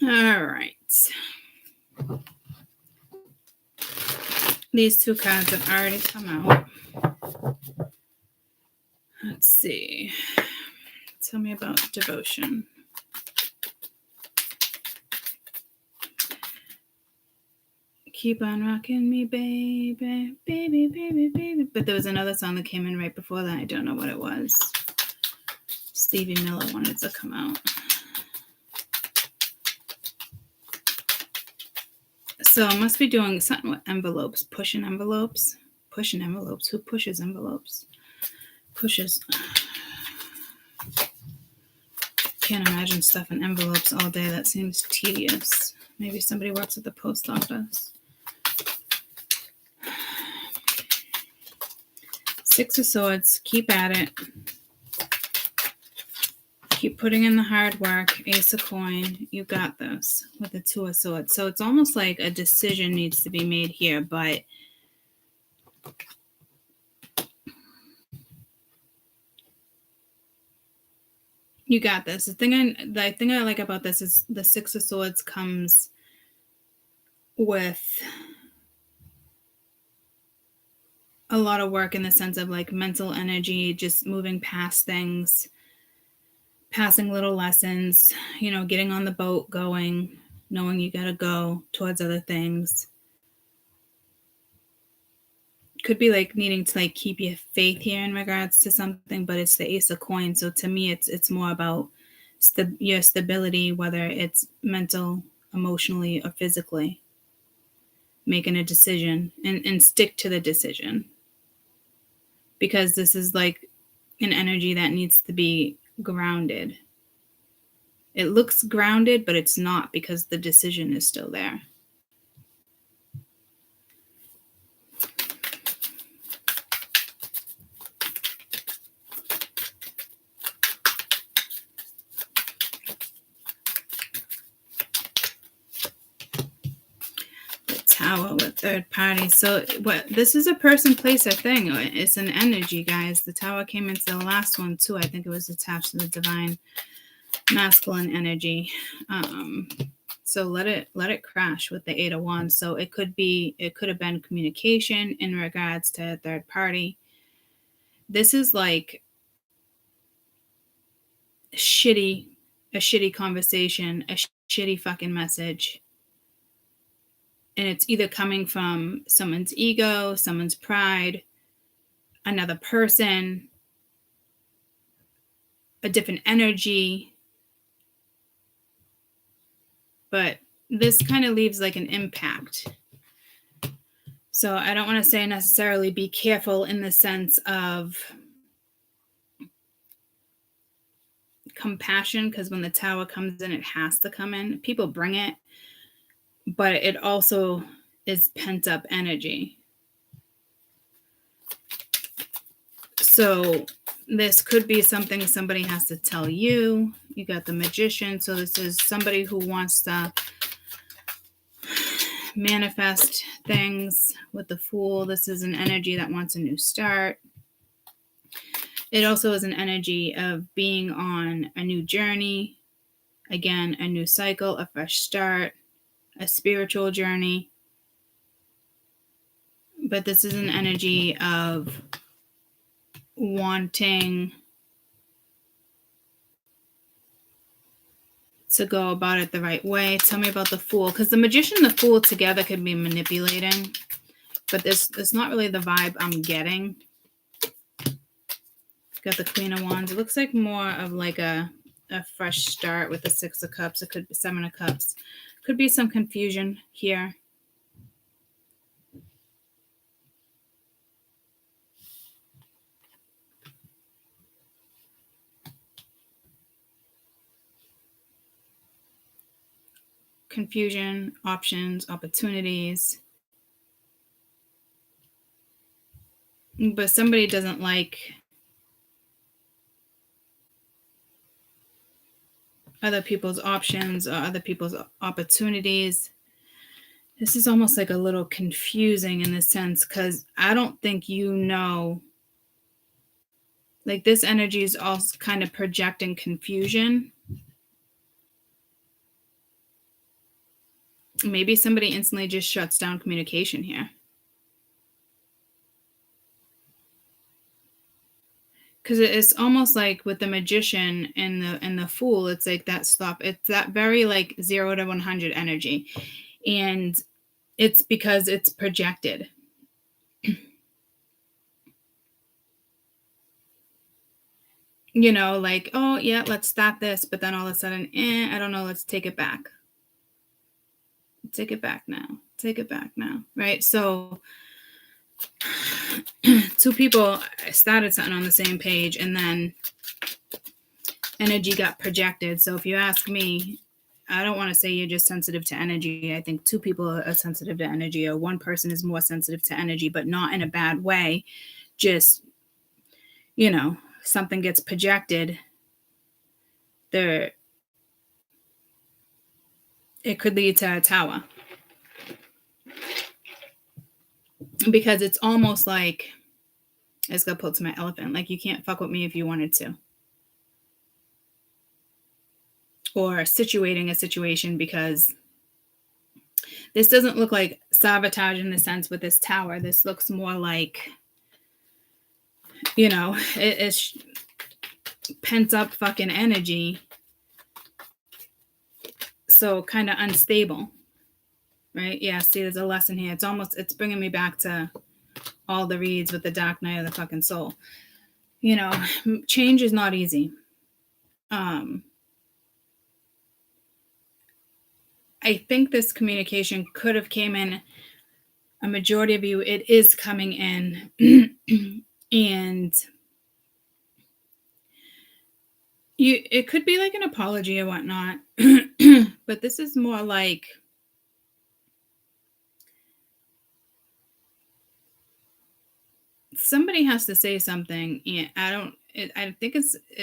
Speaker 1: All right. These two cards have already come out. Let's see. Tell me about devotion. Keep on rocking me, baby, baby, baby, baby. But there was another song that came in right before that. I don't know what it was. Stevie Miller wanted to come out. So I must be doing something with envelopes. Pushing envelopes. Pushing envelopes. Who pushes envelopes? Pushes. Can't imagine stuffing envelopes all day. That seems tedious. Maybe somebody works at the post office. Six of Swords. Keep at it. Keep putting in the hard work. Ace of Coin. You got this with the Two of Swords. So it's almost like a decision needs to be made here, but you got this. The thing I like about this is the Six of Swords comes with a lot of work in the sense of like mental energy, just moving past things, passing little lessons, you know, getting on the boat, going, knowing you got to go towards other things. Could be like needing to like keep your faith here in regards to something, but it's the Ace of Coins. So to me, it's more about your stability, whether it's mental, emotionally, or physically. Making a decision and stick to the decision. Because this is like an energy that needs to be grounded. It looks grounded, but it's not because the decision is still there. Tower with third party. So what this is a person, place, or thing. It's an energy, guys. The Tower came into the last one too. I think it was attached to the divine masculine energy. So let it crash with the Eight of Wands. So it could have been communication in regards to a third party. This is like a shitty conversation, a shitty fucking message. And it's either coming from someone's ego, someone's pride, another person, a different energy. But this kind of leaves like an impact. So I don't want to say necessarily be careful in the sense of compassion, because when the Tower comes in, it has to come in. People bring it. But it also is pent up energy. So this could be something somebody has to tell you. You got the Magician. So this is somebody who wants to manifest things with the Fool. This is an energy that wants a new start. It also is an energy of being on a new journey. Again, a new cycle, a fresh start. A spiritual journey. But this is an energy of wanting to go about it the right way. Tell me about the Fool, because the Magician and the Fool together could be manipulating, but this not really the vibe I'm getting. Got the Queen of Wands. It looks like more of like a fresh start with the Six of Cups. It could be Seven of Cups. Could be some confusion here. confusion, options, opportunities. But somebody doesn't like other people's options or other people's opportunities. This is almost like a little confusing in this sense, because I don't think you know. Like, this energy is also kind of projecting confusion. Maybe somebody instantly just shuts down communication here. Because it's almost like with the Magician and the Fool, it's like that stop. It's that very like 0 to 100 energy. And it's because it's projected. You know, like, oh, yeah, let's stop this. But then all of a sudden, I don't know, let's take it back. Take it back now. Take it back now. Right? So two people started something on the same page, and then energy got projected. So if you ask me, I don't want to say you're just sensitive to energy. I think two people are sensitive to energy, or one person is more sensitive to energy, but not in a bad way. Just, you know, something gets projected, it could lead to a tower. Because it's almost like, I just got pulled to my elephant, like you can't fuck with me if you wanted to. Or situating a situation, because this doesn't look like sabotage in the sense with this tower. This looks more like, you know, it's pent up fucking energy. So kind of unstable, right? Yeah, see, there's a lesson here. It's bringing me back to all the reads with the Dark Night of the fucking Soul. You know, change is not easy. I think this communication could have came in, a majority of you, it is coming in, and it could be like an apology or whatnot, but this is more like somebody has to say something, and I think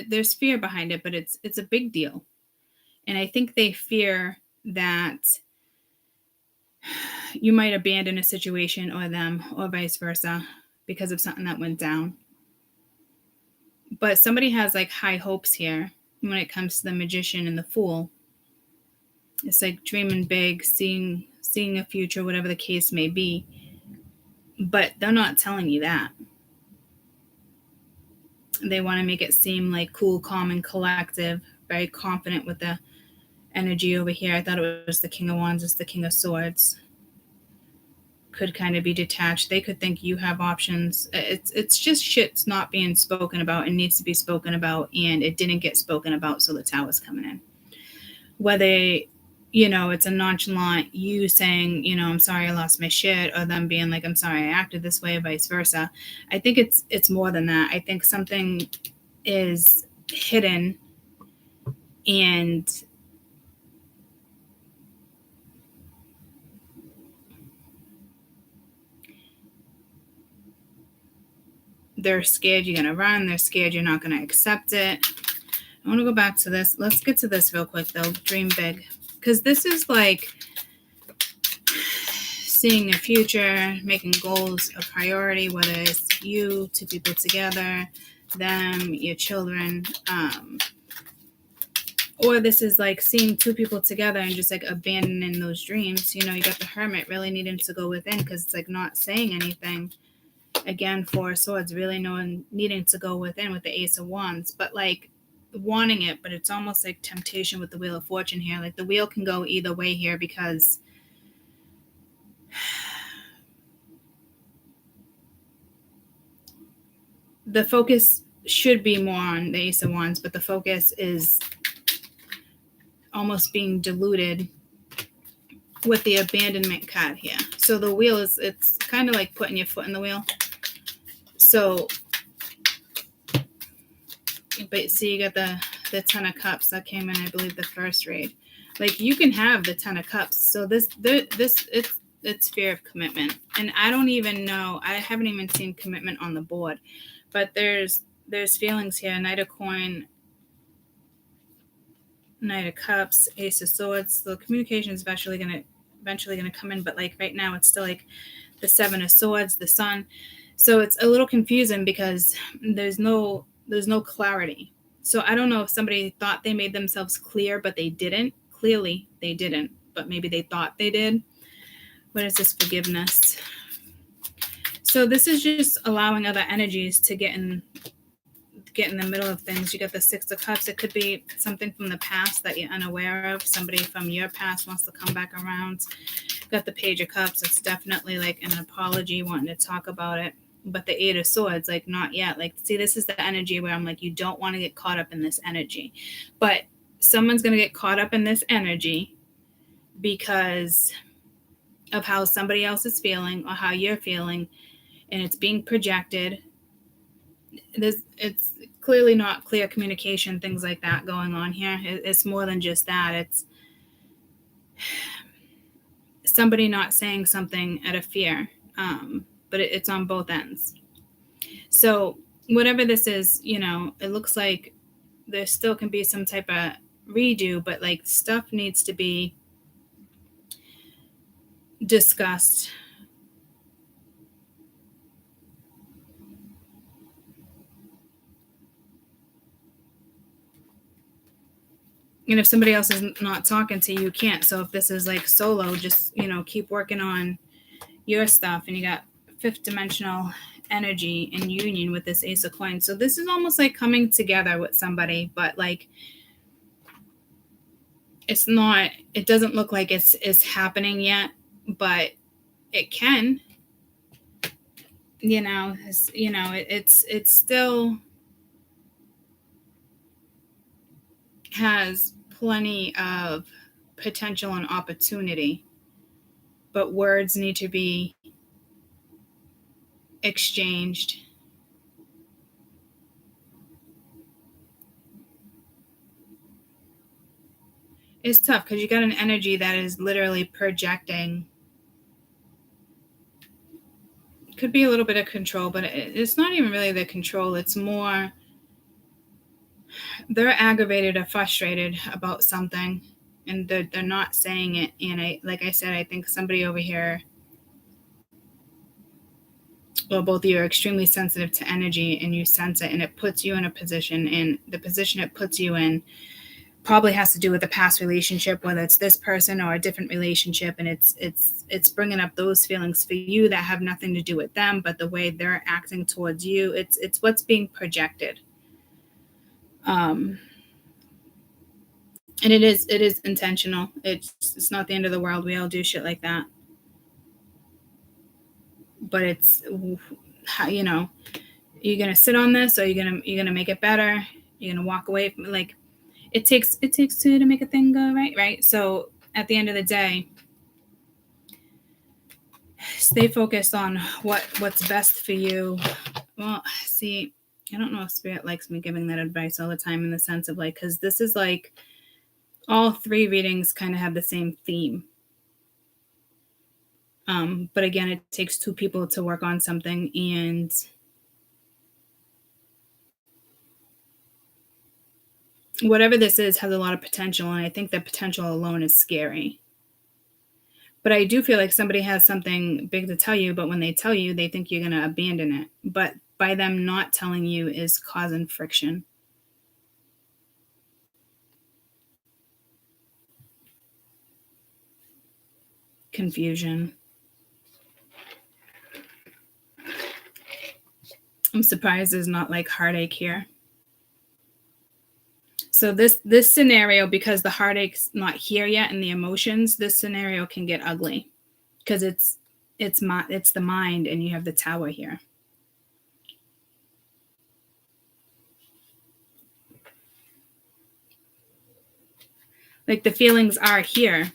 Speaker 1: there's fear behind it, but it's a big deal. And I think they fear that you might abandon a situation or them, or vice versa, because of something that went down. But somebody has like high hopes here when it comes to the Magician and the Fool. It's like dreaming big, seeing a future, whatever the case may be. But they're not telling you that. They want to make it seem like cool, calm, and collective, very confident with the energy over here. I thought it was the King of Wands, it's the King of Swords. Could kind of be detached. They could think you have options. It's just shit's not being spoken about and needs to be spoken about, and it didn't get spoken about, so the tower's coming in. Whether, you know, it's a nonchalant you saying, you know, I'm sorry I lost my shit, or them being like, I'm sorry I acted this way, or vice versa. I think it's more than that. I think something is hidden, and they're scared you're going to run. They're scared you're not going to accept it. I want to go back to this. Let's get to this real quick, though. Dream big. Because this is like seeing a future, making goals a priority, whether it's you, two people together, them, your children. Or this is like seeing two people together and just like abandoning those dreams. You know, you got the Hermit really needing to go within, because it's like not saying anything. Again, Four of Swords, really needing to go within with the Ace of Wands, but like wanting it, but it's almost like temptation with the Wheel of Fortune here. Like the wheel can go either way here, because the focus should be more on the Ace of Wands, but the focus is almost being diluted with the abandonment card here. So the wheel it's kind of like putting your foot in the wheel. So, but see, you got the Ten of Cups that came in, I believe, the first read. Like you can have the 10 of Cups. So it's fear of commitment. And I don't even know, I haven't even seen commitment on the board, but there's feelings here. Knight of Coin, Knight of Cups, Ace of Swords. The communication is eventually gonna come in, but like right now it's still like the Seven of Swords, the Sun. So it's a little confusing because there's no clarity. So I don't know if somebody thought they made themselves clear, but they didn't. Clearly they didn't, but maybe they thought they did. What is this? Forgiveness. So this is just allowing other energies to get in the middle of things. You got the Six of Cups. It could be something from the past that you're unaware of. Somebody from your past wants to come back around. You got the Page of Cups. It's definitely like an apology, wanting to talk about it. But the Eight of Swords, like not yet. Like, see, this is the energy where I'm like, you don't want to get caught up in this energy. But someone's going to get caught up in this energy because of how somebody else is feeling or how you're feeling, and it's being projected. It's clearly not clear communication, things like that going on here. It's more than just that. It's somebody not saying something out of fear, but it's on both ends. So whatever this is, it looks like there still can be some type of redo, but like stuff needs to be discussed. And if somebody else is not talking to you, you can't. So if this is like solo, just, keep working on your stuff. And you got fifth dimensional energy in union with this Ace of Coins. So this is almost like coming together with somebody, but like it's not, it doesn't look like it's happening yet, but it can, it's still has plenty of potential and opportunity, but words need to be exchanged. It's tough because you got an energy that is literally projecting. Could be a little bit of control, but it's not even really the control. It's more they're aggravated or frustrated about something, and they're not saying it. And like I said, I think somebody over here, well, both of you are extremely sensitive to energy, and you sense it, and it puts you in a position, and the position it puts you in probably has to do with a past relationship, whether it's this person or a different relationship, and it's bringing up those feelings for you that have nothing to do with them, but the way they're acting towards you, it's what's being projected. And it is intentional. It's not the end of the world. We all do shit like that, but it's you're gonna sit on this, or you're gonna make it better. You're gonna walk away from, like, it takes two to make a thing go right. So at the end of the day, stay focused on what's best for you. Well, see, I don't know if Spirit likes me giving that advice all the time, in the sense of like, because this is like all three readings kind of have the same theme. But again, it takes two people to work on something, and whatever this is has a lot of potential, and I think that potential alone is scary. But I do feel like somebody has something big to tell you, but when they tell you, they think you're going to abandon it. But by them not telling you is causing friction. Confusion. I'm surprised there's not like heartache here. So this scenario, because the heartache's not here yet and the emotions, this scenario can get ugly because it's the mind, and you have the Tower here. Like the feelings are here.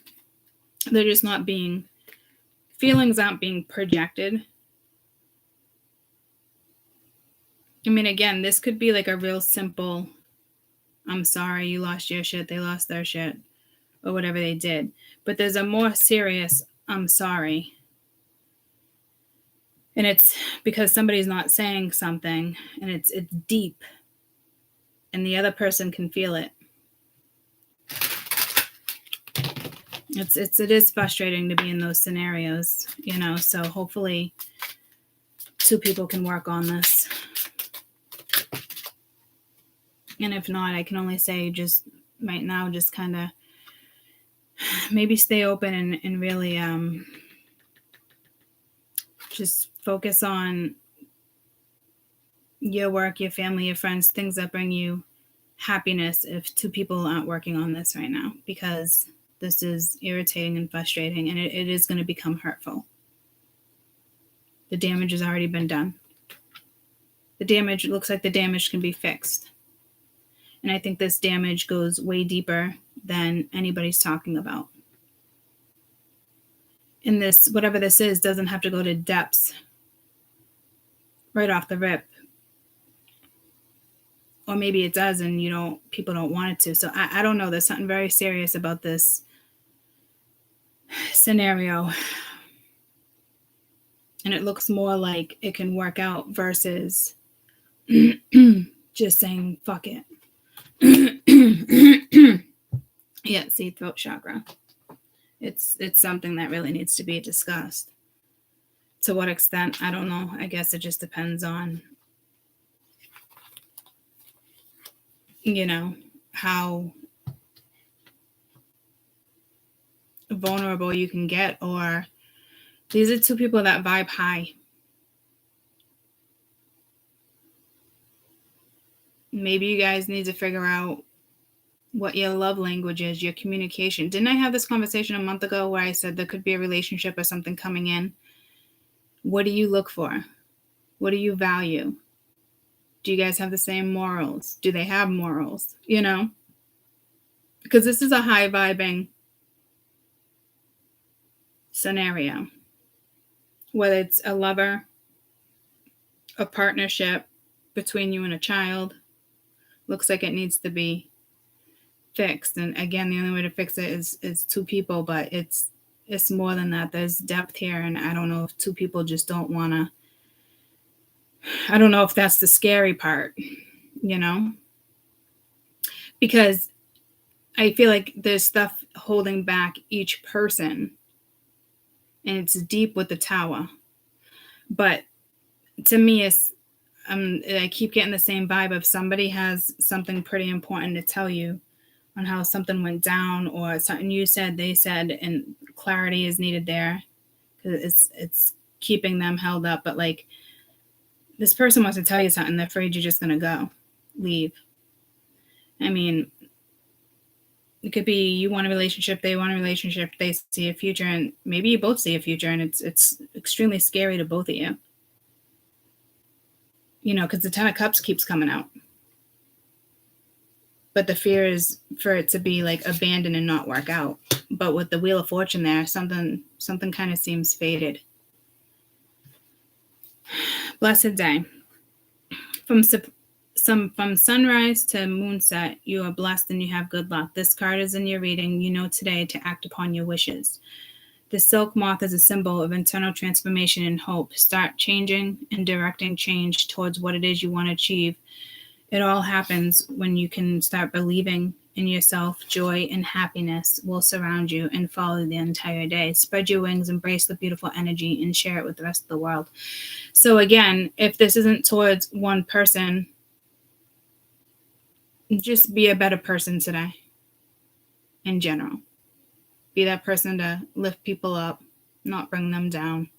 Speaker 1: They're just not being, feelings aren't being projected. I mean, again, this could be like a real simple, I'm sorry, you lost your shit, they lost their shit. or whatever they did. But there's a more serious I'm sorry. And it's because somebody's not saying something, and it's deep, and the other person can feel it. It is frustrating to be in those scenarios, you know, so hopefully 2 people can work on this. And if not, I can only say just right now, just kind of maybe stay open and really just focus on your work, your family, your friends, things that bring you happiness if 2 people aren't working on this right now, because this is irritating and frustrating, and it is going to become hurtful. The damage has already been done. It looks like the damage can be fixed. And I think this damage goes way deeper than anybody's talking about. And this, whatever this is, doesn't have to go to depths right off the rip. Or maybe it does and people don't want it to. So I don't know. There's something very serious about this scenario. And it looks more like it can work out versus just saying, fuck it. Yeah, see, throat chakra. It's something that really needs to be discussed. To what extent, I don't know. I guess it just depends on, how vulnerable you can get, or these are 2 people that vibe high. Maybe you guys need to figure out what your love language is, your communication. Didn't I have this conversation a month ago where I said there could be a relationship or something coming in? What do you look for? What do you value? Do you guys have the same morals? Do they have morals? Because this is a high vibing scenario. Whether it's a lover, a partnership between you and a child, looks like it needs to be fixed. And again, the only way to fix it is 2 people, but it's more than that. There's depth here, and I don't know if 2 people just don't want to. I don't know if that's the scary part, because I feel like there's stuff holding back each person, and it's deep with the Tower. But to me, I keep getting the same vibe of somebody has something pretty important to tell you on how something went down, or something you said, they said, and clarity is needed there because it's keeping them held up. But like, this person wants to tell you something, they're afraid you're just going to leave. I mean, it could be you want a relationship, they want a relationship, they see a future, and maybe you both see a future, and it's extremely scary to both of you. Because the 10 of Cups keeps coming out. But the fear is for it to be like abandoned and not work out. But with the Wheel of Fortune there, something kind of seems faded. Blessed day. From sunrise to moonset, you are blessed and you have good luck. This card is in your reading. Today to act upon your wishes. The silk moth is a symbol of internal transformation and hope. Start changing and directing change towards what it is you want to achieve. It all happens when you can start believing in yourself. Joy and happiness will surround you and follow the entire day. Spread your wings, embrace the beautiful energy, and share it with the rest of the world. So again, if this isn't towards one person, just be a better person today in general. Be that person to lift people up, not bring them down.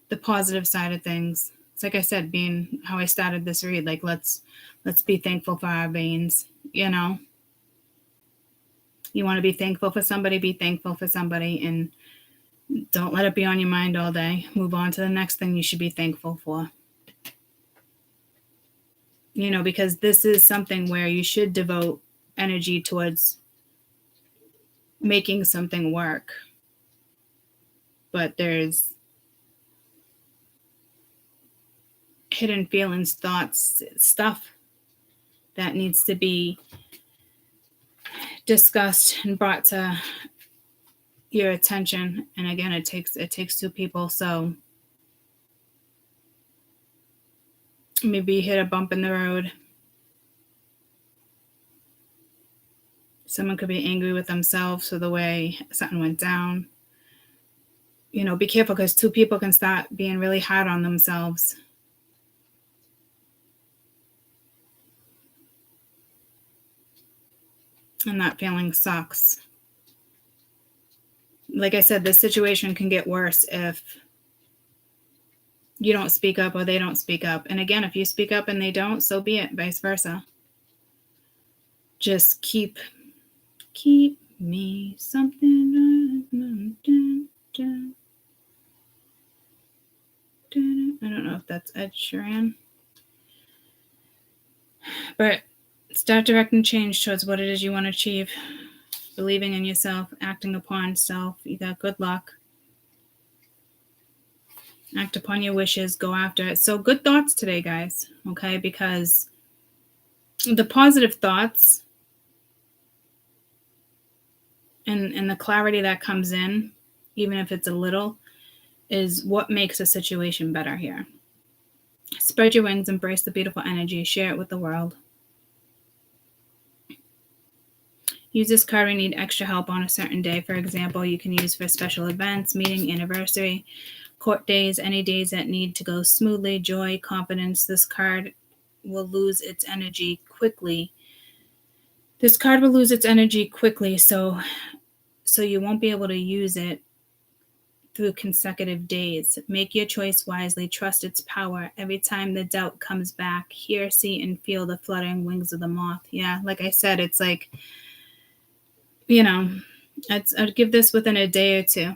Speaker 1: The positive side of things. It's like I said, being how I started this read, like let's be thankful for our veins, You want to be thankful for somebody, be thankful for somebody, and don't let it be on your mind all day. Move on to the next thing you should be thankful for. Because this is something where you should devote energy towards making something work. But there's hidden feelings, thoughts, stuff that needs to be discussed and brought to your attention. And again, it takes two people. So maybe you hit a bump in the road. Someone could be angry with themselves for the way something went down. You know, be careful, because two people can start being really hard on themselves. And that feeling sucks. Like I said, this situation can get worse if you don't speak up or they don't speak up. And again, if you speak up and they don't, so be it, vice versa. Just keep me something. I don't know if that's Ed Sheeran. But start directing change towards what it is you want to achieve. Believing in yourself, acting upon self. You got good luck. Act upon your wishes, go after it. So good thoughts today, guys, okay? Because the positive thoughts and the clarity that comes in, even if it's a little, is what makes a situation better here. Spread your wings, embrace the beautiful energy, share it with the world. Use this card when you need extra help on a certain day. For example, you can use for special events, meeting, anniversary, court days, any days that need to go smoothly, joy, confidence. This card will lose its energy quickly. So you won't be able to use it through consecutive days. Make your choice wisely. Trust its power. Every time the doubt comes back, hear, see, and feel the fluttering wings of the moth. Yeah, like I said, it's like, you know, I'd give this within a day or two.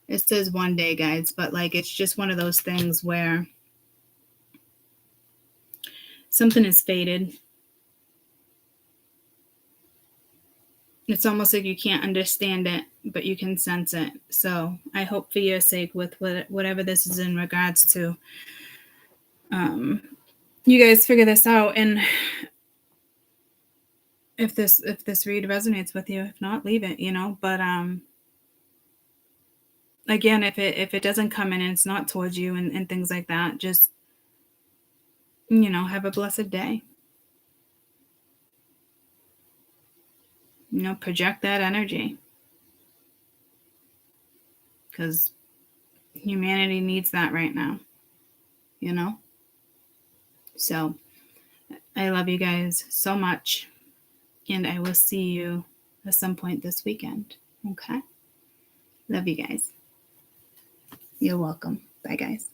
Speaker 1: It says one day, guys, but like it's just one of those things where something is faded. It's almost like you can't understand it, but you can sense it. So I hope for your sake, with whatever this is in regards to, you guys figure this out. And if this read resonates with you, if not, leave it, you know. But again, if it doesn't come in and it's not towards you and things like that, just, you know, have a blessed day. You know, project that energy, because humanity needs that right now, you know. So I love you guys so much, and I will see you at some point this weekend. Okay? Love you guys. You're welcome. Bye, guys.